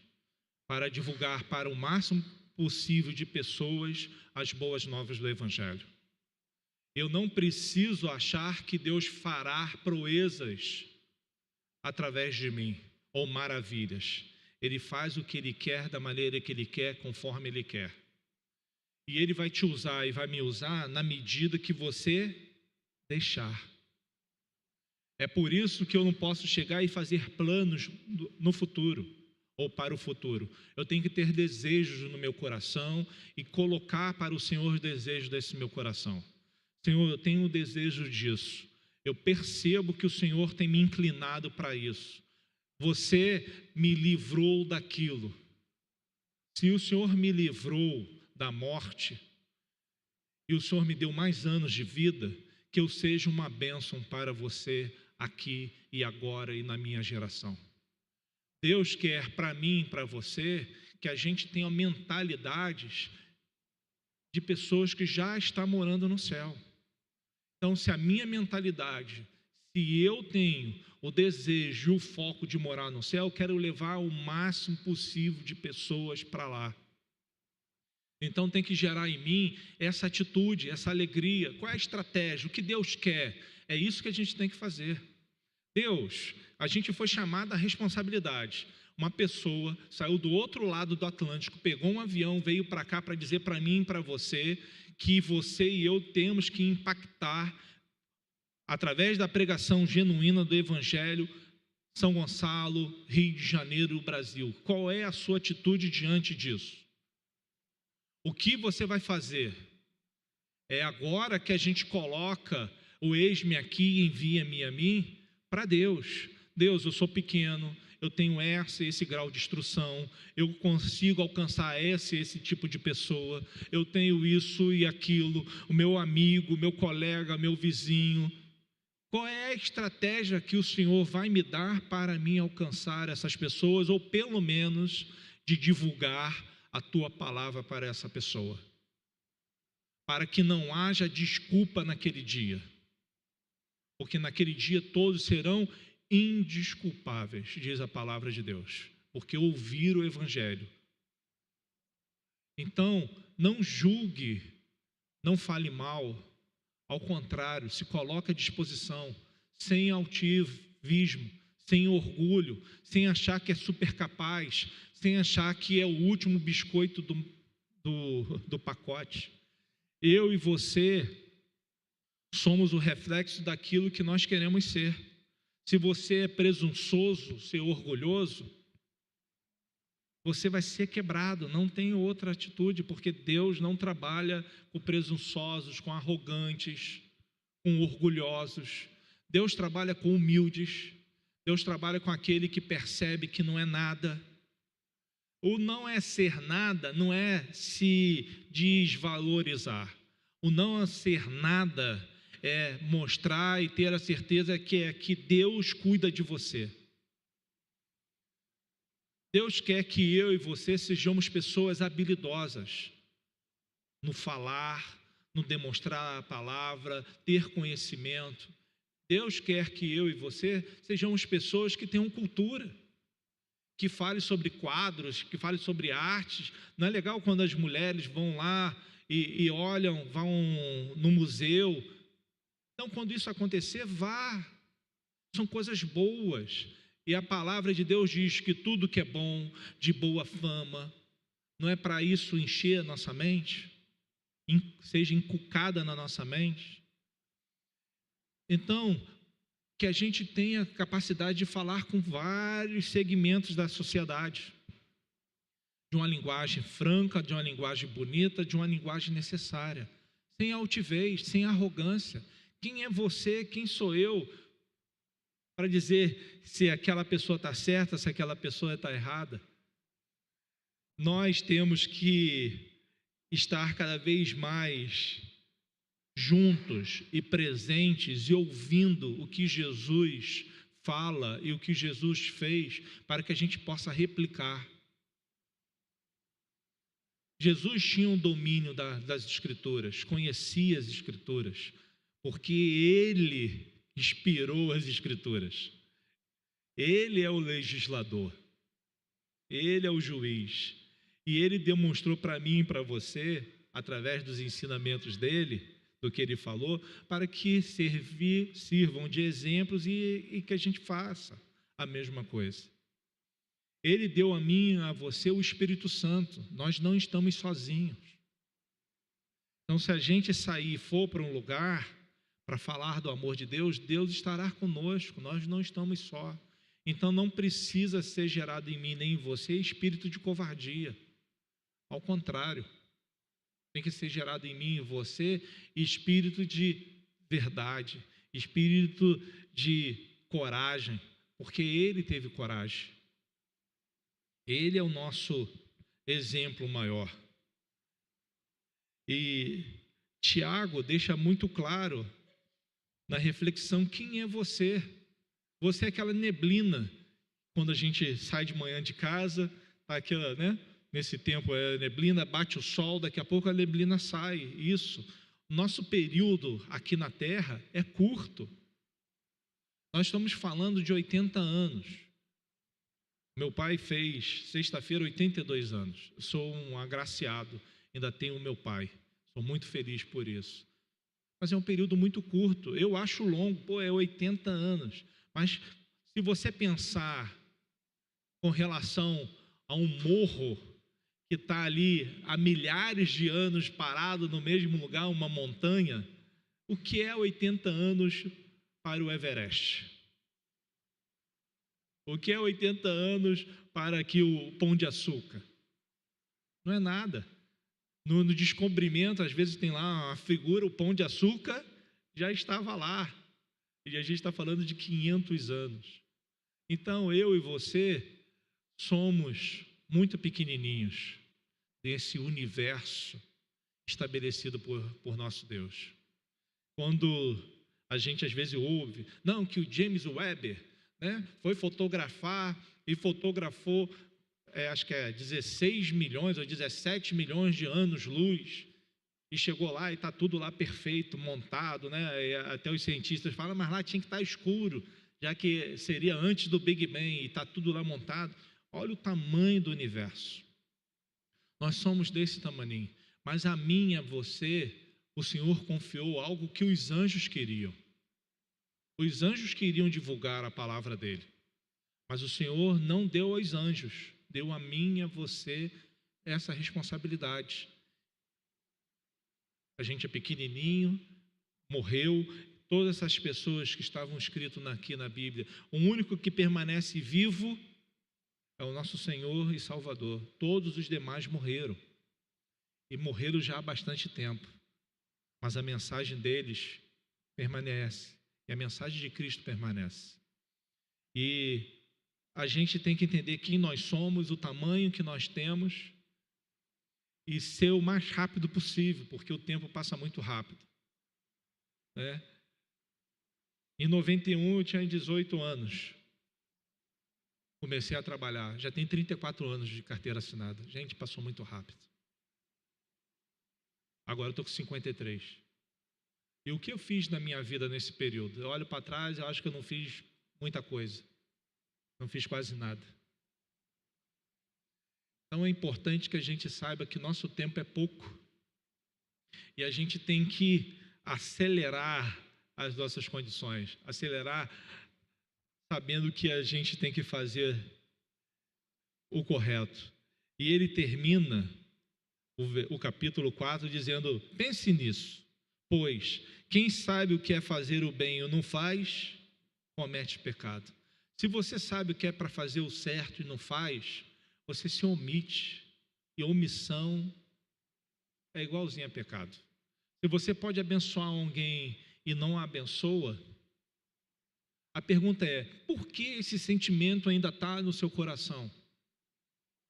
para divulgar para o máximo possível de pessoas as boas novas do Evangelho. Eu não preciso achar que Deus fará proezas através de mim, ou maravilhas. Ele faz o que Ele quer, da maneira que Ele quer, conforme Ele quer. E Ele vai te usar e vai me usar na medida que você deixar. É por isso que eu não posso chegar e fazer planos no futuro, ou para o futuro. Eu tenho que ter desejos no meu coração e colocar para o Senhor os desejos desse meu coração. Senhor, eu tenho o desejo disso. Eu percebo que o Senhor tem me inclinado para isso. Você me livrou daquilo. Se o Senhor me livrou da morte e o Senhor me deu mais anos de vida, que eu seja uma bênção para você aqui e agora e na minha geração. Deus quer para mim e para você que a gente tenha mentalidades de pessoas que já estão morando no céu. Então, se a minha mentalidade, se eu tenho o desejo e o foco de morar no céu, eu quero levar o máximo possível de pessoas para lá. Então tem que gerar em mim essa atitude, essa alegria. Qual é a estratégia? O que Deus quer? É isso que a gente tem que fazer. Deus, a gente foi chamado à responsabilidade. Uma pessoa saiu do outro lado do Atlântico, pegou um avião, veio para cá para dizer para mim e para você que você e eu temos que impactar, através da pregação genuína do Evangelho, São Gonçalo, Rio de Janeiro e o Brasil. Qual é a sua atitude diante disso? O que você vai fazer? É agora que a gente coloca o eis-me aqui, envia-me a mim para Deus. Deus, eu sou pequeno, eu tenho esse grau de instrução, eu consigo alcançar esse tipo de pessoa, eu tenho isso e aquilo, o meu amigo, meu colega, meu vizinho. Qual é a estratégia que o Senhor vai me dar para mim alcançar essas pessoas, ou pelo menos de divulgar a tua palavra para essa pessoa? Para que não haja desculpa naquele dia, porque naquele dia todos serão indesculpáveis, diz a palavra de Deus, porque ouviram o Evangelho. Então, não julgue, não fale mal, ao contrário, se coloque à disposição, sem altivismo, sem orgulho, sem achar que é super capaz, sem achar que é o último biscoito do pacote. Eu e você somos o reflexo daquilo que nós queremos ser. Se você é presunçoso, ser orgulhoso, você vai ser quebrado, não tem outra atitude, porque Deus não trabalha com presunçosos, com arrogantes, com orgulhosos. Deus trabalha com humildes, Deus trabalha com aquele que percebe que não é nada. O não é ser nada, não é se desvalorizar. O não ser nada é mostrar e ter a certeza que Deus cuida de você. Deus quer que eu e você sejamos pessoas habilidosas no falar, no demonstrar a palavra, ter conhecimento. Deus quer que eu e você sejamos pessoas que tenham cultura, que falem sobre quadros, que falem sobre artes. Não é legal quando as mulheres vão lá e olham, vão no museu? Então, quando isso acontecer, vá. São coisas boas. E a palavra de Deus diz que tudo que é bom, de boa fama, não é para isso encher a nossa mente? Seja inculcada na nossa mente? Então, que a gente tenha capacidade de falar com vários segmentos da sociedade, de uma linguagem franca, de uma linguagem bonita, de uma linguagem necessária, sem altivez, sem arrogância. Quem é você, quem sou eu, para dizer se aquela pessoa está certa, se aquela pessoa está errada? Nós temos que estar cada vez mais juntos e presentes e ouvindo o que Jesus fala e o que Jesus fez, para que a gente possa replicar. Jesus tinha um domínio das Escrituras, conhecia as Escrituras, porque Ele inspirou as Escrituras. Ele é o legislador, Ele é o juiz, e Ele demonstrou para mim e para você, através dos ensinamentos dEle, do que Ele falou, para que sirvam de exemplos e que a gente faça a mesma coisa. Ele deu a mim e a você o Espírito Santo, nós não estamos sozinhos. Então, se a gente sair e for para um lugar para falar do amor de Deus, Deus estará conosco, nós não estamos só. Então, não precisa ser gerado em mim nem em você espírito de covardia. Ao contrário, tem que ser gerado em mim e em você espírito de verdade, espírito de coragem, porque Ele teve coragem. Ele é o nosso exemplo maior. E Tiago deixa muito claro na reflexão quem é você. Você é aquela neblina, quando a gente sai de manhã de casa, tá aquela, né? Nesse tempo é neblina, bate o sol, daqui a pouco a neblina sai. Isso. Nosso período aqui na Terra é curto. Nós estamos falando de 80 anos. Meu pai fez, sexta-feira, 82 anos. Eu sou um agraciado, ainda tenho o meu pai. Sou muito feliz por isso. Mas é um período muito curto. Eu acho longo, é 80 anos. Mas se você pensar com relação a um morro que está ali há milhares de anos parado no mesmo lugar, uma montanha, o que é 80 anos para o Everest? O que é 80 anos para aqui o Pão de Açúcar? Não é nada. No descobrimento, às vezes tem lá uma figura, o Pão de Açúcar já estava lá. E a gente está falando de 500 anos. Então, eu e você somos muito pequenininhos desse universo estabelecido por nosso Deus. Quando a gente às vezes ouve, não, que o James Webb, né, foi fotografar e fotografou, acho que 16 milhões ou 17 milhões de anos-luz, e chegou lá e está tudo lá perfeito, montado, né? E até os cientistas falam, mas lá tinha que estar escuro, já que seria antes do Big Bang, e está tudo lá montado. Olha o tamanho do universo. Nós somos desse tamaninho, mas a mim e a você, o Senhor confiou algo que os anjos queriam. Os anjos queriam divulgar a palavra dele, mas o Senhor não deu aos anjos, deu a mim e a você essa responsabilidade. A gente é pequenininho, morreu, todas essas pessoas que estavam escritas aqui na Bíblia, o único que permanece vivo é o nosso Senhor e Salvador. Todos os demais morreram, e morreram já há bastante tempo, mas a mensagem deles permanece, e a mensagem de Cristo permanece. E a gente tem que entender quem nós somos, o tamanho que nós temos, e ser o mais rápido possível, porque o tempo passa muito rápido, né? Em 91 eu tinha 18 anos, comecei a trabalhar, já tem 34 anos de carteira assinada. Gente, passou muito rápido. Agora eu estou com 53. E o que eu fiz na minha vida nesse período? Eu olho para trás e acho que eu não fiz muita coisa, não fiz quase nada. Então é importante que a gente saiba que nosso tempo é pouco, e a gente tem que acelerar as nossas condições, acelerar sabendo que a gente tem que fazer o correto. E ele termina o capítulo 4 dizendo, pense nisso, pois quem sabe o que é fazer o bem e não faz, comete pecado. Se você sabe o que é para fazer o certo e não faz, você se omite, e omissão é igualzinho a pecado. Se você pode abençoar alguém e não a abençoa, a pergunta é, por que esse sentimento ainda está no seu coração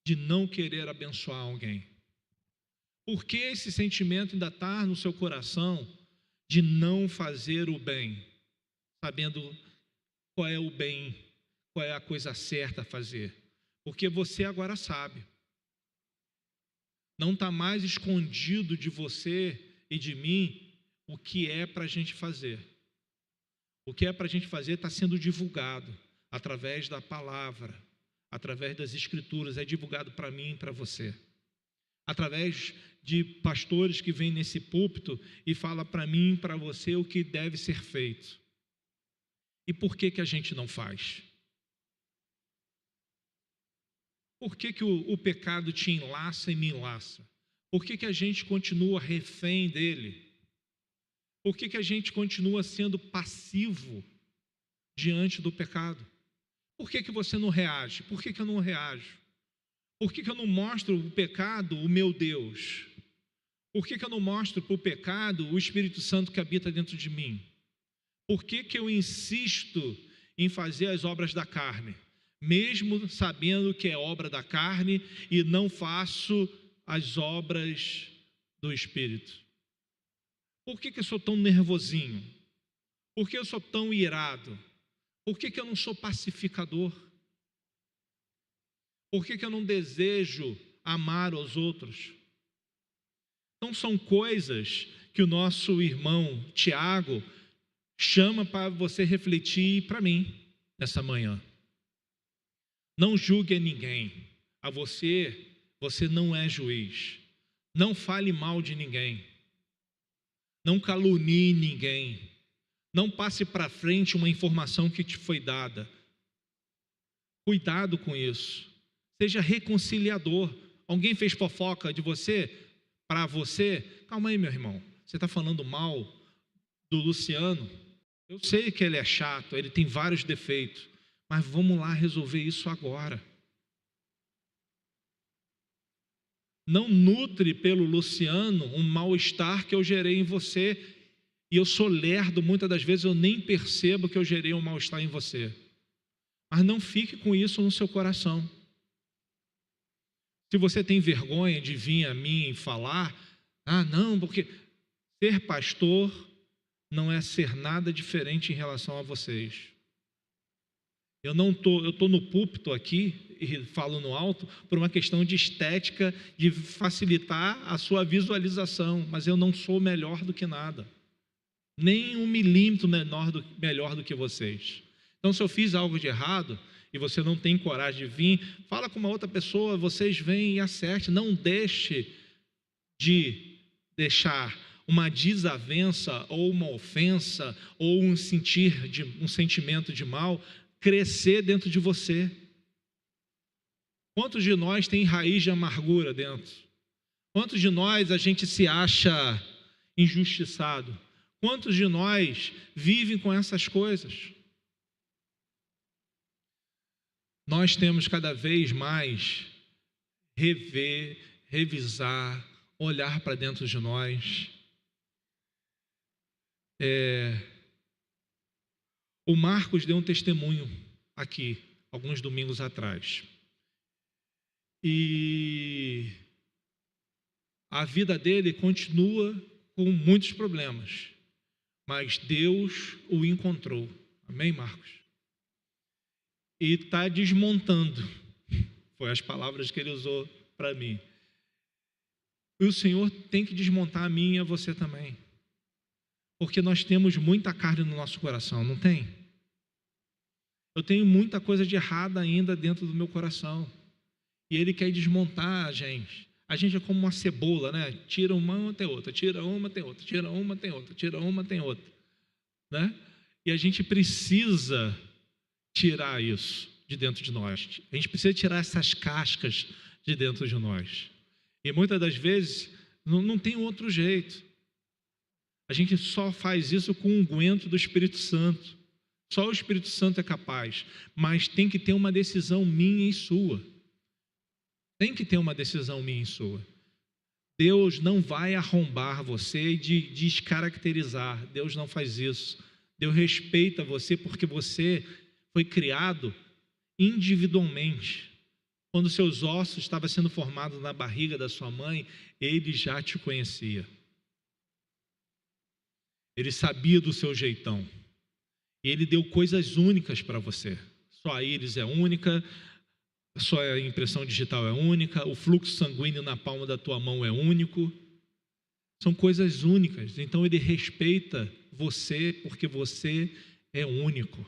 de não querer abençoar alguém? Por que esse sentimento ainda está no seu coração de não fazer o bem, sabendo qual é o bem, qual é a coisa certa a fazer? Porque você agora sabe. Não está mais escondido de você e de mim o que é para a gente fazer. O que é para a gente fazer está sendo divulgado através da palavra, através das escrituras, é divulgado para mim e para você. Através de pastores que vêm nesse púlpito e falam para mim e para você o que deve ser feito. E por que a gente não faz? Por que o pecado te enlaça e me enlaça? Por que a gente continua refém dele? Por que a gente continua sendo passivo diante do pecado? Por que você não reage? Por que eu não reajo? Por que eu não mostro o pecado, o meu Deus? Por que eu não mostro para o pecado o Espírito Santo que habita dentro de mim? Por que eu insisto em fazer as obras da carne, mesmo sabendo que é obra da carne, e não faço as obras do Espírito? Por que eu sou tão nervosinho? Por que eu sou tão irado? Por que eu não sou pacificador? Por que eu não desejo amar os outros? Então são coisas que o nosso irmão Tiago chama para você refletir para mim nessa manhã. Não julgue a ninguém. A você não é juiz. Não fale mal de ninguém. Não calunie ninguém. Não passe para frente uma informação que te foi dada. Cuidado com isso. Seja reconciliador. Alguém fez fofoca de você, para você? Calma aí, meu irmão. Você está falando mal do Luciano? Eu sei que ele é chato, ele tem vários defeitos, mas vamos lá resolver isso agora. Não nutre pelo Luciano um mal-estar que eu gerei em você, e eu sou lerdo, muitas das vezes eu nem percebo que eu gerei um mal-estar em você. Mas não fique com isso no seu coração. Se você tem vergonha de vir a mim e falar, não, porque ser pastor não é ser nada diferente em relação a vocês. Eu estou no púlpito aqui e falo no alto por uma questão de estética, de facilitar a sua visualização, mas eu não sou melhor do que nada, nem 1 milímetro melhor do que vocês. Então, se eu fiz algo de errado e você não tem coragem de vir, fala com uma outra pessoa, vocês vêm e acerte. Não deixe de deixar uma desavença ou uma ofensa ou um sentimento de mal crescer dentro de você. Quantos de nós tem raiz de amargura dentro? Quantos de nós a gente se acha injustiçado? Quantos de nós vivem com essas coisas? Nós temos cada vez mais rever, revisar, olhar para dentro de nós. O Marcos deu um testemunho aqui, alguns domingos atrás. E a vida dele continua com muitos problemas, mas Deus o encontrou. Amém, Marcos? E está desmontando. Foi as palavras que ele usou para mim. E o Senhor tem que desmontar a mim e a você também. Porque nós temos muita carne no nosso coração, não tem? Eu tenho muita coisa de errada ainda dentro do meu coração. E Ele quer desmontar a gente. A gente é como uma cebola, né? Tira uma, tem outra. Tira uma, tem outra. Tira uma, tem outra. Tira uma, tem outra. Né? E a gente precisa tirar isso de dentro de nós. A gente precisa tirar essas cascas de dentro de nós. E muitas das vezes não tem outro jeito. A gente só faz isso com o unguento do Espírito Santo. Só o Espírito Santo é capaz. Mas tem que ter uma decisão minha e sua. Tem que ter uma decisão minha e sua. Deus não vai arrombar você e descaracterizar. Deus não faz isso. Deus respeita você porque você foi criado individualmente. Quando seus ossos estavam sendo formados na barriga da sua mãe, Ele já te conhecia. Ele sabia do seu jeitão. E Ele deu coisas únicas para você. Sua íris é única, a sua impressão digital é única, o fluxo sanguíneo na palma da tua mão é único. São coisas únicas. Então Ele respeita você porque você é único.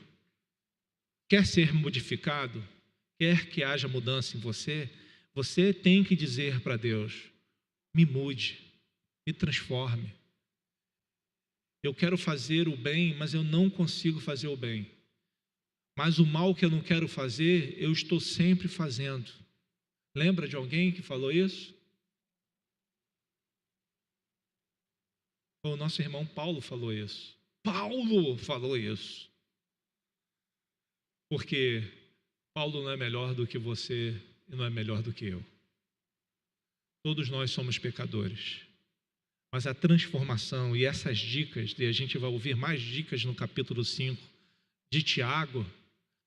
Quer ser modificado? Quer que haja mudança em você? Você tem que dizer para Deus: me mude, me transforme. Eu quero fazer o bem, mas eu não consigo fazer o bem. Mas o mal que eu não quero fazer, eu estou sempre fazendo. Lembra de alguém que falou isso? O nosso irmão Paulo falou isso. Paulo falou isso. Porque Paulo não é melhor do que você e não é melhor do que eu. Todos nós somos pecadores. Mas a transformação e essas dicas, e a gente vai ouvir mais dicas no capítulo 5 de Tiago,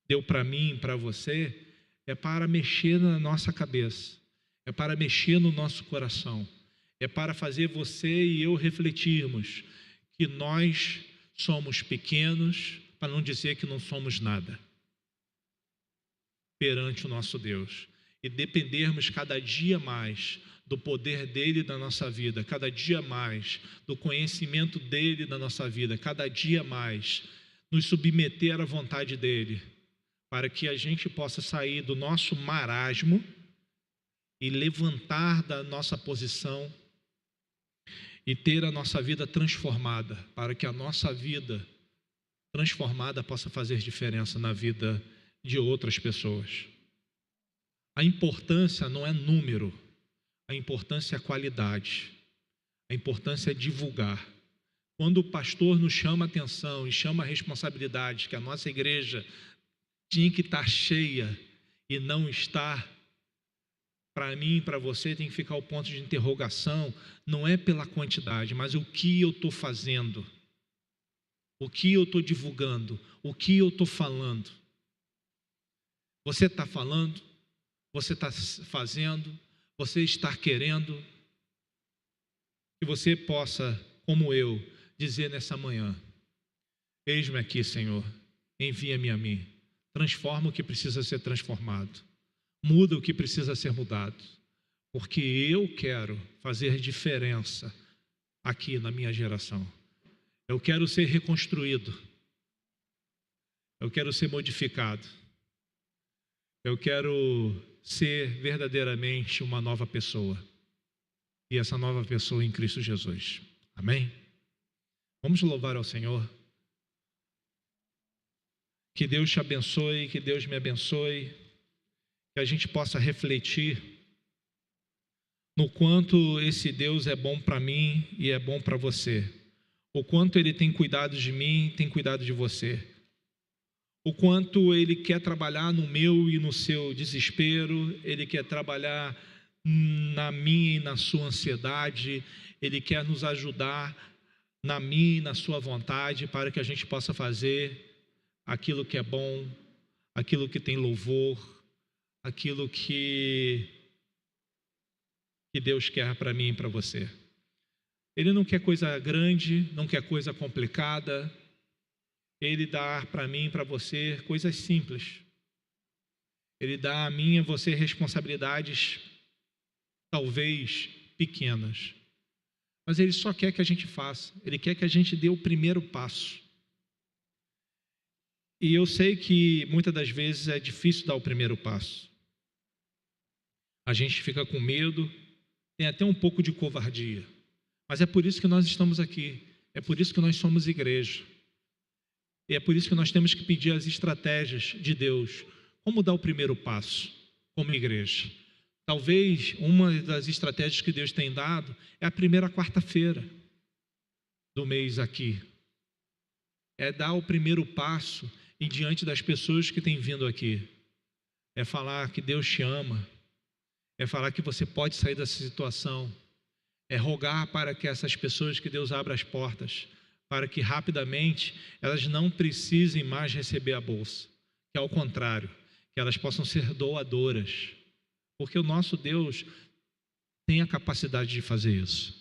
deu para mim e para você, é para mexer na nossa cabeça, é para mexer no nosso coração, é para fazer você e eu refletirmos que nós somos pequenos, para não dizer que não somos nada perante o nosso Deus, e dependermos cada dia mais do poder dele na nossa vida, cada dia mais do conhecimento dele na nossa vida, cada dia mais nos submeter à vontade dele, para que a gente possa sair do nosso marasmo e levantar da nossa posição e ter a nossa vida transformada, para que a nossa vida transformada possa fazer diferença na vida de outras pessoas. A importância não é número, a importância é qualidade, a importância é divulgar. Quando o pastor nos chama a atenção e chama a responsabilidade que a nossa igreja tinha que estar cheia e não está, para mim e para você tem que ficar o ponto de interrogação, não é pela quantidade, mas o que eu estou fazendo, o que eu estou divulgando, o que eu estou falando. Você está falando, você está fazendo, você está querendo, que você possa, como eu, dizer nessa manhã: eis-me aqui, Senhor, envia-me a mim, transforma o que precisa ser transformado, muda o que precisa ser mudado, porque eu quero fazer diferença aqui na minha geração. Eu quero ser reconstruído, eu quero ser modificado, eu quero ser verdadeiramente uma nova pessoa, e essa nova pessoa em Cristo Jesus. Amém? Vamos louvar ao Senhor. Que Deus te abençoe, que Deus me abençoe, que a gente possa refletir no quanto esse Deus é bom para mim e é bom para você, o quanto Ele tem cuidado de mim, tem cuidado de você, o quanto Ele quer trabalhar no meu e no seu desespero, Ele quer trabalhar na minha e na sua ansiedade, Ele quer nos ajudar na minha e na sua vontade, para que a gente possa fazer aquilo que é bom, aquilo que tem louvor, aquilo que Deus quer para mim e para você. Ele não quer coisa grande, não quer coisa complicada. Ele dá para mim e para você coisas simples. Ele dá a mim e a você responsabilidades talvez pequenas, mas Ele só quer que a gente faça. Ele quer que a gente dê o primeiro passo. E eu sei que muitas das vezes é difícil dar o primeiro passo. A gente fica com medo, tem até um pouco de covardia. Mas é por isso que nós estamos aqui. É por isso que nós somos igreja. E é por isso que nós temos que pedir as estratégias de Deus. Como dar o primeiro passo como igreja? Talvez uma das estratégias que Deus tem dado é a primeira quarta-feira do mês aqui. É dar o primeiro passo e diante das pessoas que têm vindo aqui. É falar que Deus te ama. É falar que você pode sair dessa situação. É rogar para que essas pessoas, que Deus abra as portas, para que rapidamente elas não precisem mais receber a bolsa. Que ao contrário, que elas possam ser doadoras. porque o nosso Deus tem a capacidade de fazer isso.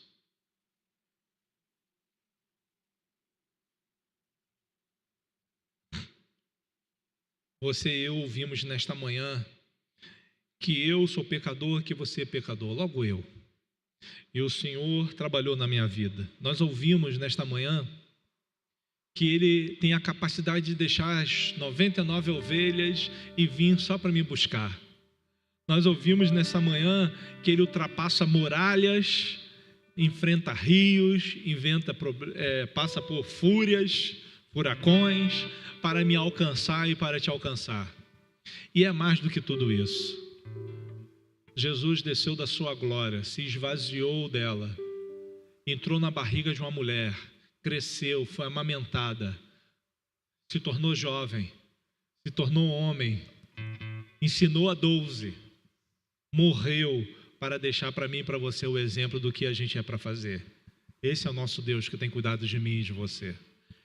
Você e eu ouvimos nesta manhã que eu sou pecador, que você é pecador, logo eu. E o Senhor trabalhou na minha vida. Nós ouvimos nesta manhã que Ele tem a capacidade de deixar as 99 ovelhas e vir só para me buscar. Nós ouvimos nessa manhã que Ele ultrapassa muralhas, enfrenta rios, passa por fúrias, furacões, para me alcançar e para te alcançar. E é mais do que tudo isso. Jesus desceu da sua glória, se esvaziou dela, entrou na barriga de uma mulher, cresceu, foi amamentada, se tornou jovem, se tornou homem, ensinou a 12, morreu para deixar para mim e para você o exemplo do que a gente é para fazer. Esse é o nosso Deus que tem cuidado de mim e de você.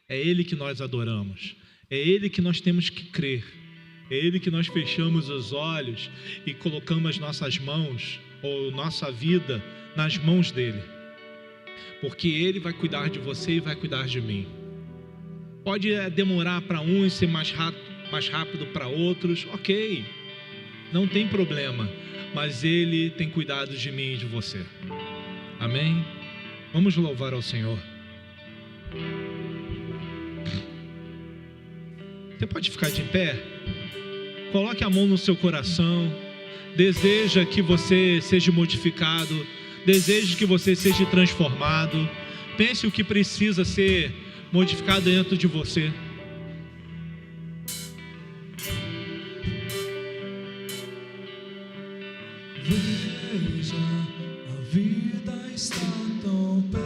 É Ele que nós adoramos, é Ele que nós temos que crer, é Ele que nós fechamos os olhos e colocamos as nossas mãos, ou nossa vida, nas mãos dEle. Porque Ele vai cuidar de você e vai cuidar de mim. Pode demorar para uns, ser mais rápido para outros, ok, não tem problema, mas Ele tem cuidado de mim e de você. Amém? Vamos louvar ao Senhor. Você pode ficar de pé? Coloque a mão no seu coração. Deseja que você seja modificado. Deseja que você seja transformado. Pense o que precisa ser modificado dentro de você. Veja, a vida está tão perto.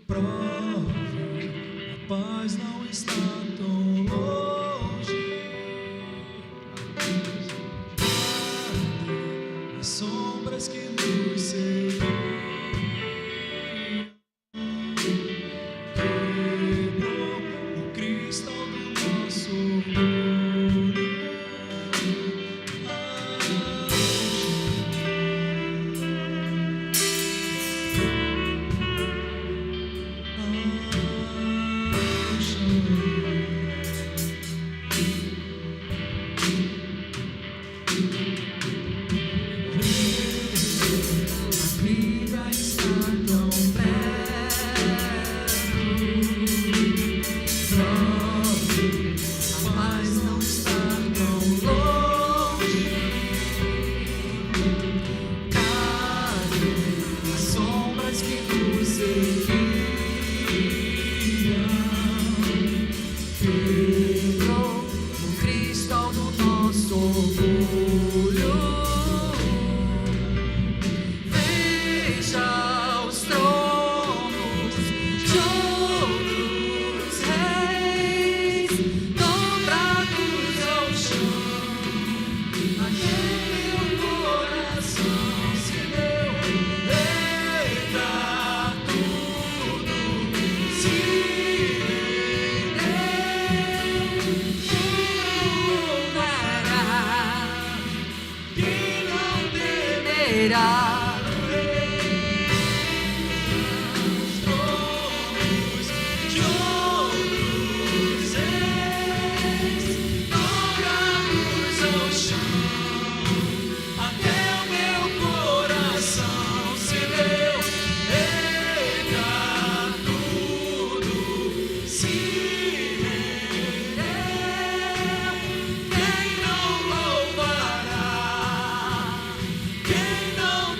Prove, a paz não está tão longe. As sombras que nos seguiam quebrou o cristal do nosso orgulho. Quem não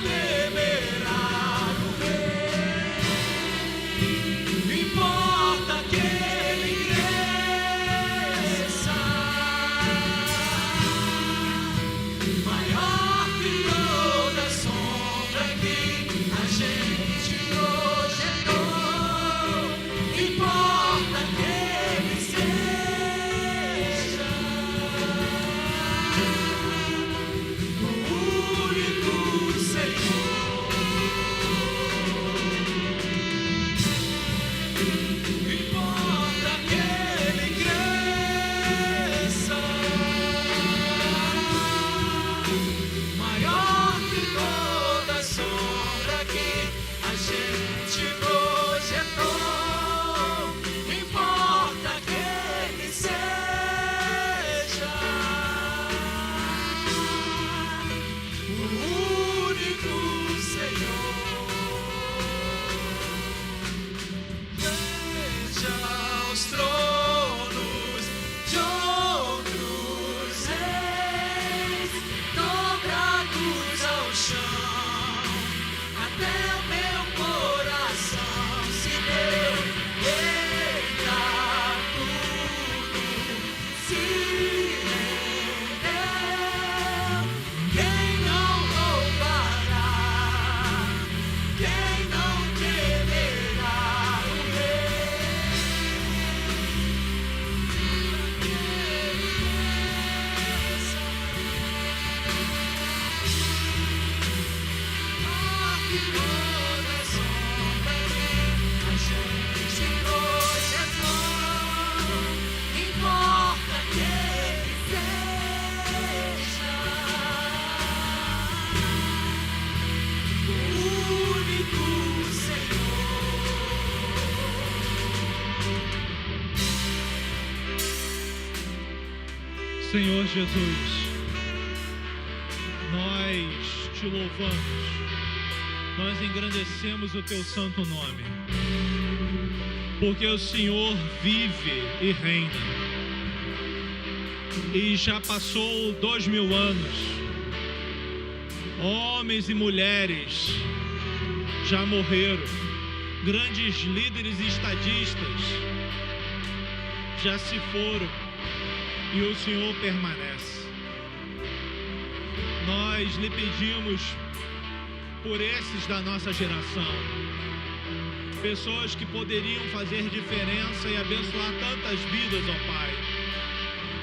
Senhor Jesus, nós te louvamos, nós engrandecemos o teu santo nome, porque o Senhor vive e reina, e já passou 2000 anos, homens e mulheres já morreram, grandes líderes e estadistas já se foram, e o Senhor permanece. Nós lhe pedimos por esses da nossa geração, pessoas que poderiam fazer diferença e abençoar tantas vidas, ó Pai,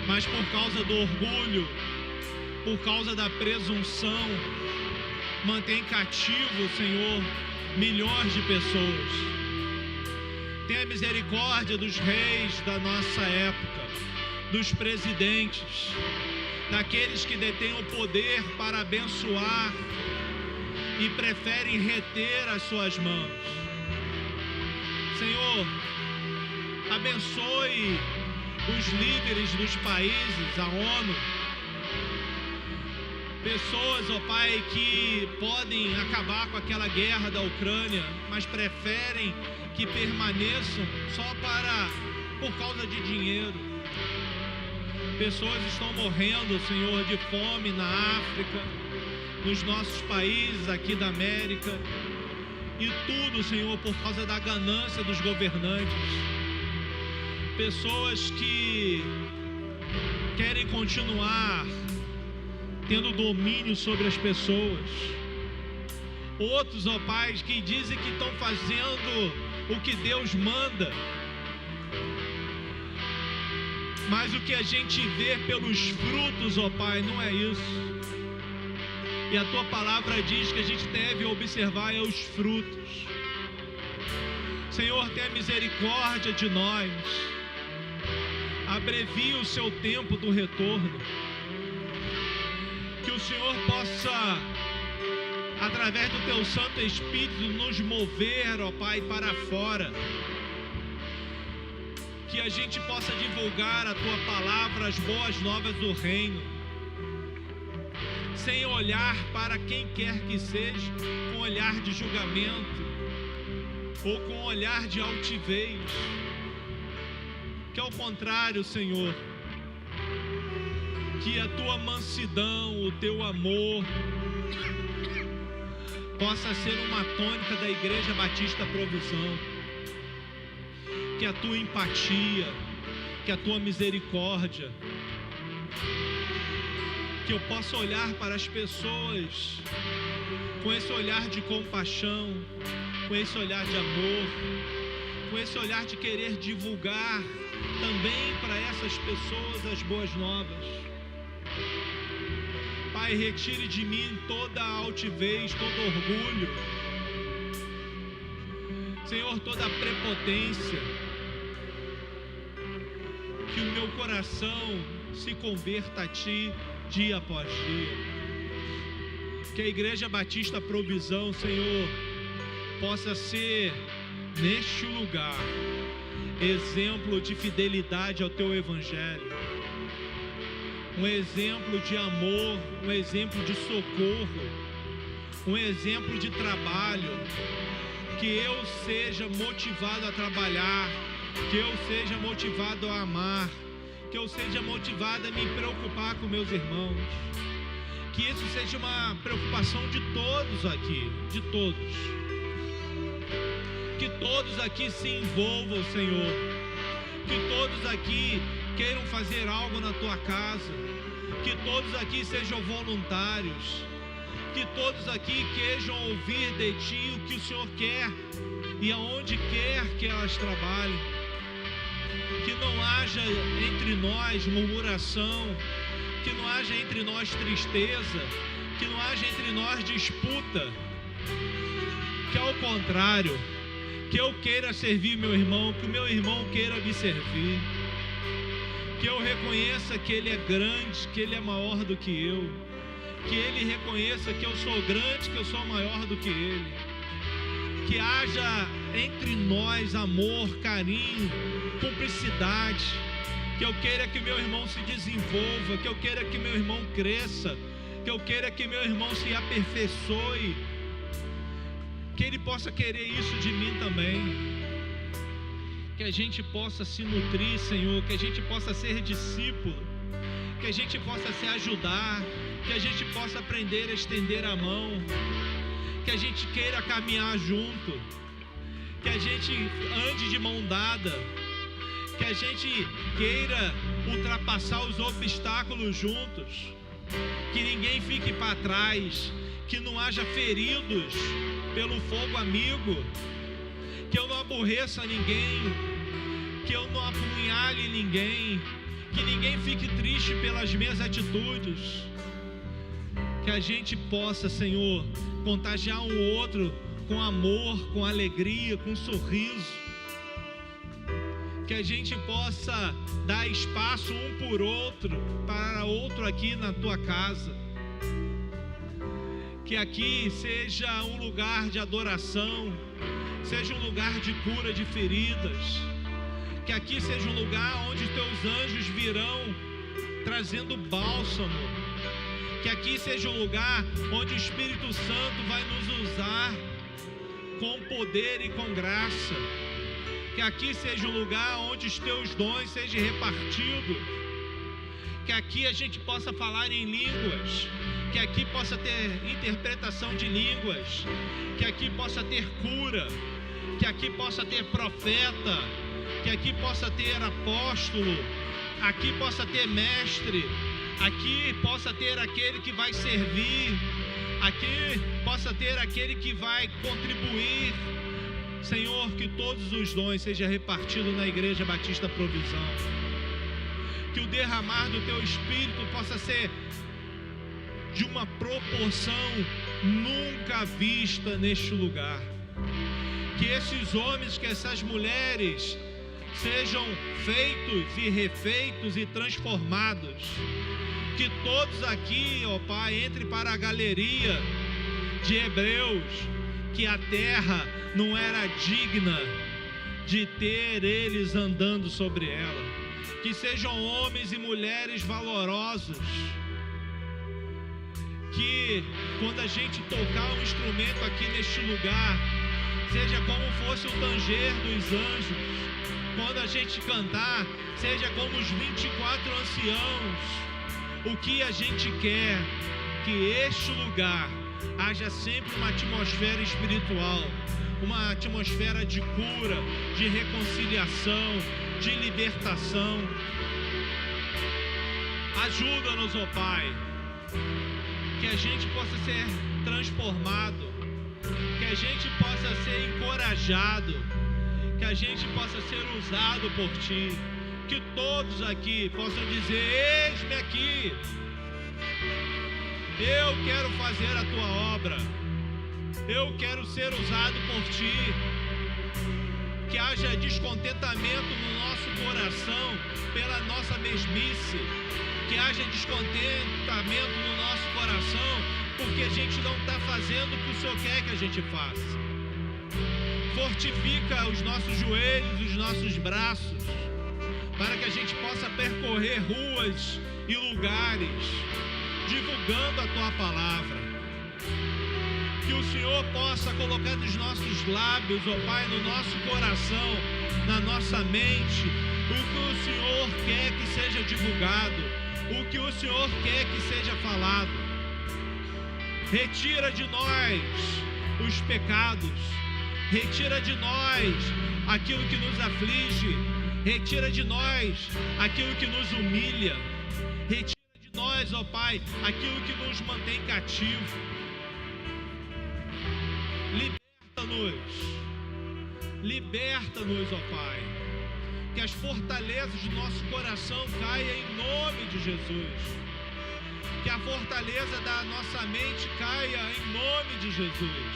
mas por causa do orgulho, por causa da presunção, mantém cativo, Senhor, milhões de pessoas. Tenha misericórdia dos reis da nossa época, dos presidentes, daqueles que detêm o poder para abençoar e preferem reter as suas mãos. Senhor, abençoe os líderes dos países, a ONU, pessoas, ó Pai, que podem acabar com aquela guerra da Ucrânia, mas preferem que permaneçam só por causa de dinheiro. Pessoas estão morrendo, Senhor, de fome na África, nos nossos países aqui da América, e tudo, Senhor, por causa da ganância dos governantes. Pessoas que querem continuar tendo domínio sobre as pessoas. Outros, ó Pai, que dizem que estão fazendo o que Deus manda, mas o que a gente vê pelos frutos, ó Pai, não é isso. E a Tua palavra diz que a gente deve observar os frutos. Senhor, tenha misericórdia de nós. Abrevie o Seu tempo do retorno. Que o Senhor possa, através do Teu Santo Espírito, nos mover, ó Pai, para fora. Que a gente possa divulgar a Tua palavra, as boas novas do reino, sem olhar para quem quer que seja, com olhar de julgamento ou com olhar de altivez. Que ao contrário, Senhor, que a Tua mansidão, o Teu amor possa ser uma tônica da Igreja Batista Provisão. Que a Tua empatia, que a Tua misericórdia, que eu possa olhar para as pessoas com esse olhar de compaixão, com esse olhar de amor, com esse olhar de querer divulgar também para essas pessoas as boas novas. Pai, retire de mim toda a altivez, todo orgulho, Senhor, toda a prepotência. Que o meu coração se converta a Ti dia após dia. Que a Igreja Batista Provisão, Senhor, possa ser neste lugar exemplo de fidelidade ao Teu Evangelho, um exemplo de amor, um exemplo de socorro, um exemplo de trabalho. Que eu seja motivado a trabalhar, que eu seja motivado a amar, que eu seja motivado a me preocupar com meus irmãos. Que isso seja uma preocupação de todos aqui, de todos. Que todos aqui se envolvam, Senhor. Que todos aqui queiram fazer algo na Tua casa. Que todos aqui sejam voluntários. Que todos aqui queiram ouvir de Ti o que o Senhor quer e aonde quer que elas trabalhem. Que não haja entre nós murmuração, que não haja entre nós tristeza, que não haja entre nós disputa. Que ao contrário, que eu queira servir meu irmão, que o meu irmão queira me servir. Que eu reconheça que Ele é grande, que Ele é maior do que eu. Que Ele reconheça que eu sou grande, que eu sou maior do que Ele. Que haja entre nós amor, carinho, cumplicidade. que eu queira que meu irmão se desenvolva, que eu queira que meu irmão cresça, que eu queira que meu irmão se aperfeiçoe, que ele possa querer isso de mim também, que a gente possa se nutrir, Senhor, que a gente possa ser discípulo, que a gente possa se ajudar, que a gente possa aprender a estender a mão, que a gente queira caminhar junto, que a gente ande de mão dada, que a gente queira ultrapassar os obstáculos juntos, que ninguém fique para trás, que não haja feridos pelo fogo amigo, que eu não aborreça ninguém, que eu não apunhale ninguém, que ninguém fique triste pelas minhas atitudes, que a gente possa, Senhor, contagiar um outro com amor, com alegria, com sorriso, que a gente possa dar espaço um por outro, para outro aqui na tua casa, que aqui seja um lugar de adoração, seja um lugar de cura de feridas, que aqui seja um lugar onde os teus anjos virão trazendo bálsamo, que aqui seja um lugar onde o Espírito Santo vai nos usar com poder e com graça, que aqui seja um lugar onde os teus dons sejam repartidos, que aqui a gente possa falar em línguas, que aqui possa ter interpretação de línguas, que aqui possa ter cura, que aqui possa ter profeta, que aqui possa ter apóstolo, aqui possa ter mestre, aqui possa ter aquele que vai servir, aqui possa ter aquele que vai contribuir. Senhor, que todos os dons sejam repartidos na Igreja Batista Provisão, que o derramar do teu Espírito possa ser de uma proporção nunca vista neste lugar, que esses homens, que essas mulheres sejam feitos e refeitos e transformados, que todos aqui, ó Pai, entrem para a galeria de Hebreus, que a terra não era digna de ter eles andando sobre ela, que sejam homens e mulheres valorosos, que quando a gente tocar um instrumento aqui neste lugar, seja como fosse o tanger dos anjos, quando a gente cantar, seja como os 24 anciãos. O que a gente quer, que este lugar haja sempre uma atmosfera espiritual, uma atmosfera de cura, de reconciliação, de libertação. Ajuda-nos, ó Pai, que a gente possa ser transformado, que a gente possa ser encorajado, que a gente possa ser usado por Ti, que todos aqui possam dizer: eis-me aqui, eu quero fazer a Tua obra, eu quero ser usado por Ti. Que haja descontentamento no nosso coração pela nossa mesmice, que haja descontentamento no nosso coração porque a gente não está fazendo o que o Senhor quer que a gente faça. Fortifica os nossos joelhos, os nossos braços, para que a gente possa percorrer ruas e lugares divulgando a Tua palavra. Que o Senhor possa colocar nos nossos lábios, ó Pai, no nosso coração, na nossa mente, o que o Senhor quer que seja divulgado, o que o Senhor quer que seja falado. Retira de nós os pecados, retira de nós aquilo que nos aflige, retira de nós aquilo que nos humilha, retira de nós, ó Pai, aquilo que nos mantém cativo. Liberta-nos, ó Pai, que as fortalezas do nosso coração caiam em nome de Jesus, que a fortaleza da nossa mente caia em nome de Jesus,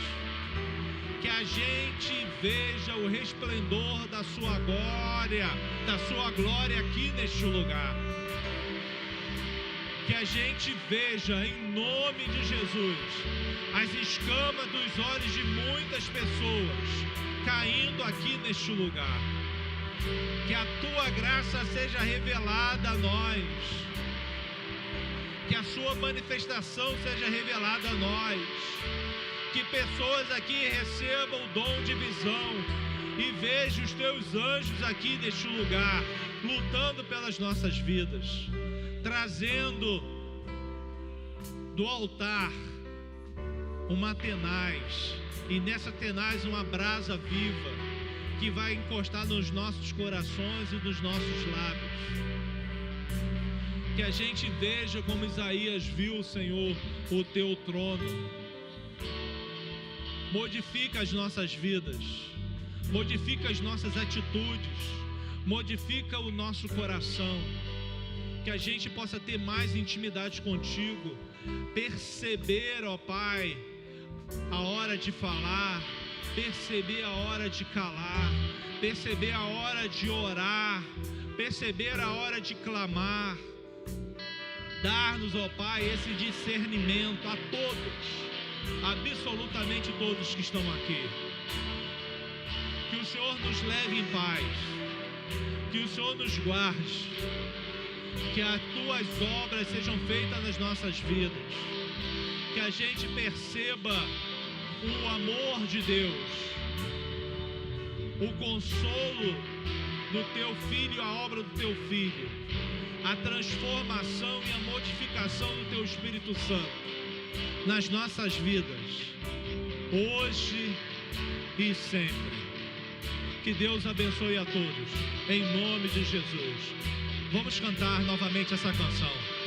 que a gente veja o resplendor da Sua glória aqui neste lugar, que a gente veja em nome de Jesus as escamas dos olhos de muitas pessoas caindo aqui neste lugar, Que a tua graça seja revelada a nós. Que a sua manifestação seja revelada a nós. Que pessoas aqui recebam o dom de visão e vejam os teus anjos aqui neste lugar, lutando pelas nossas vidas, trazendo do altar uma tenaz, e nessa tenaz uma brasa viva, que vai encostar nos nossos corações e nos nossos lábios. Que a gente veja como Isaías viu, Senhor, o teu trono. Modifica as nossas vidas, modifica as nossas atitudes, modifica o nosso coração. Que a gente possa ter mais intimidade contigo, perceber, ó Pai, a hora de falar, perceber a hora de calar, perceber a hora de orar, perceber a hora de clamar. Dar-nos, ó Pai, esse discernimento a todos, absolutamente todos que estão aqui. Que o Senhor nos leve em paz, que o Senhor nos guarde, que as tuas obras sejam feitas nas nossas vidas, que a gente perceba o amor de Deus, o consolo do teu Filho, a obra do teu Filho, a transformação e a modificação do teu Espírito Santo nas nossas vidas, hoje e sempre. Que Deus abençoe a todos, em nome de Jesus. Vamos cantar novamente essa canção.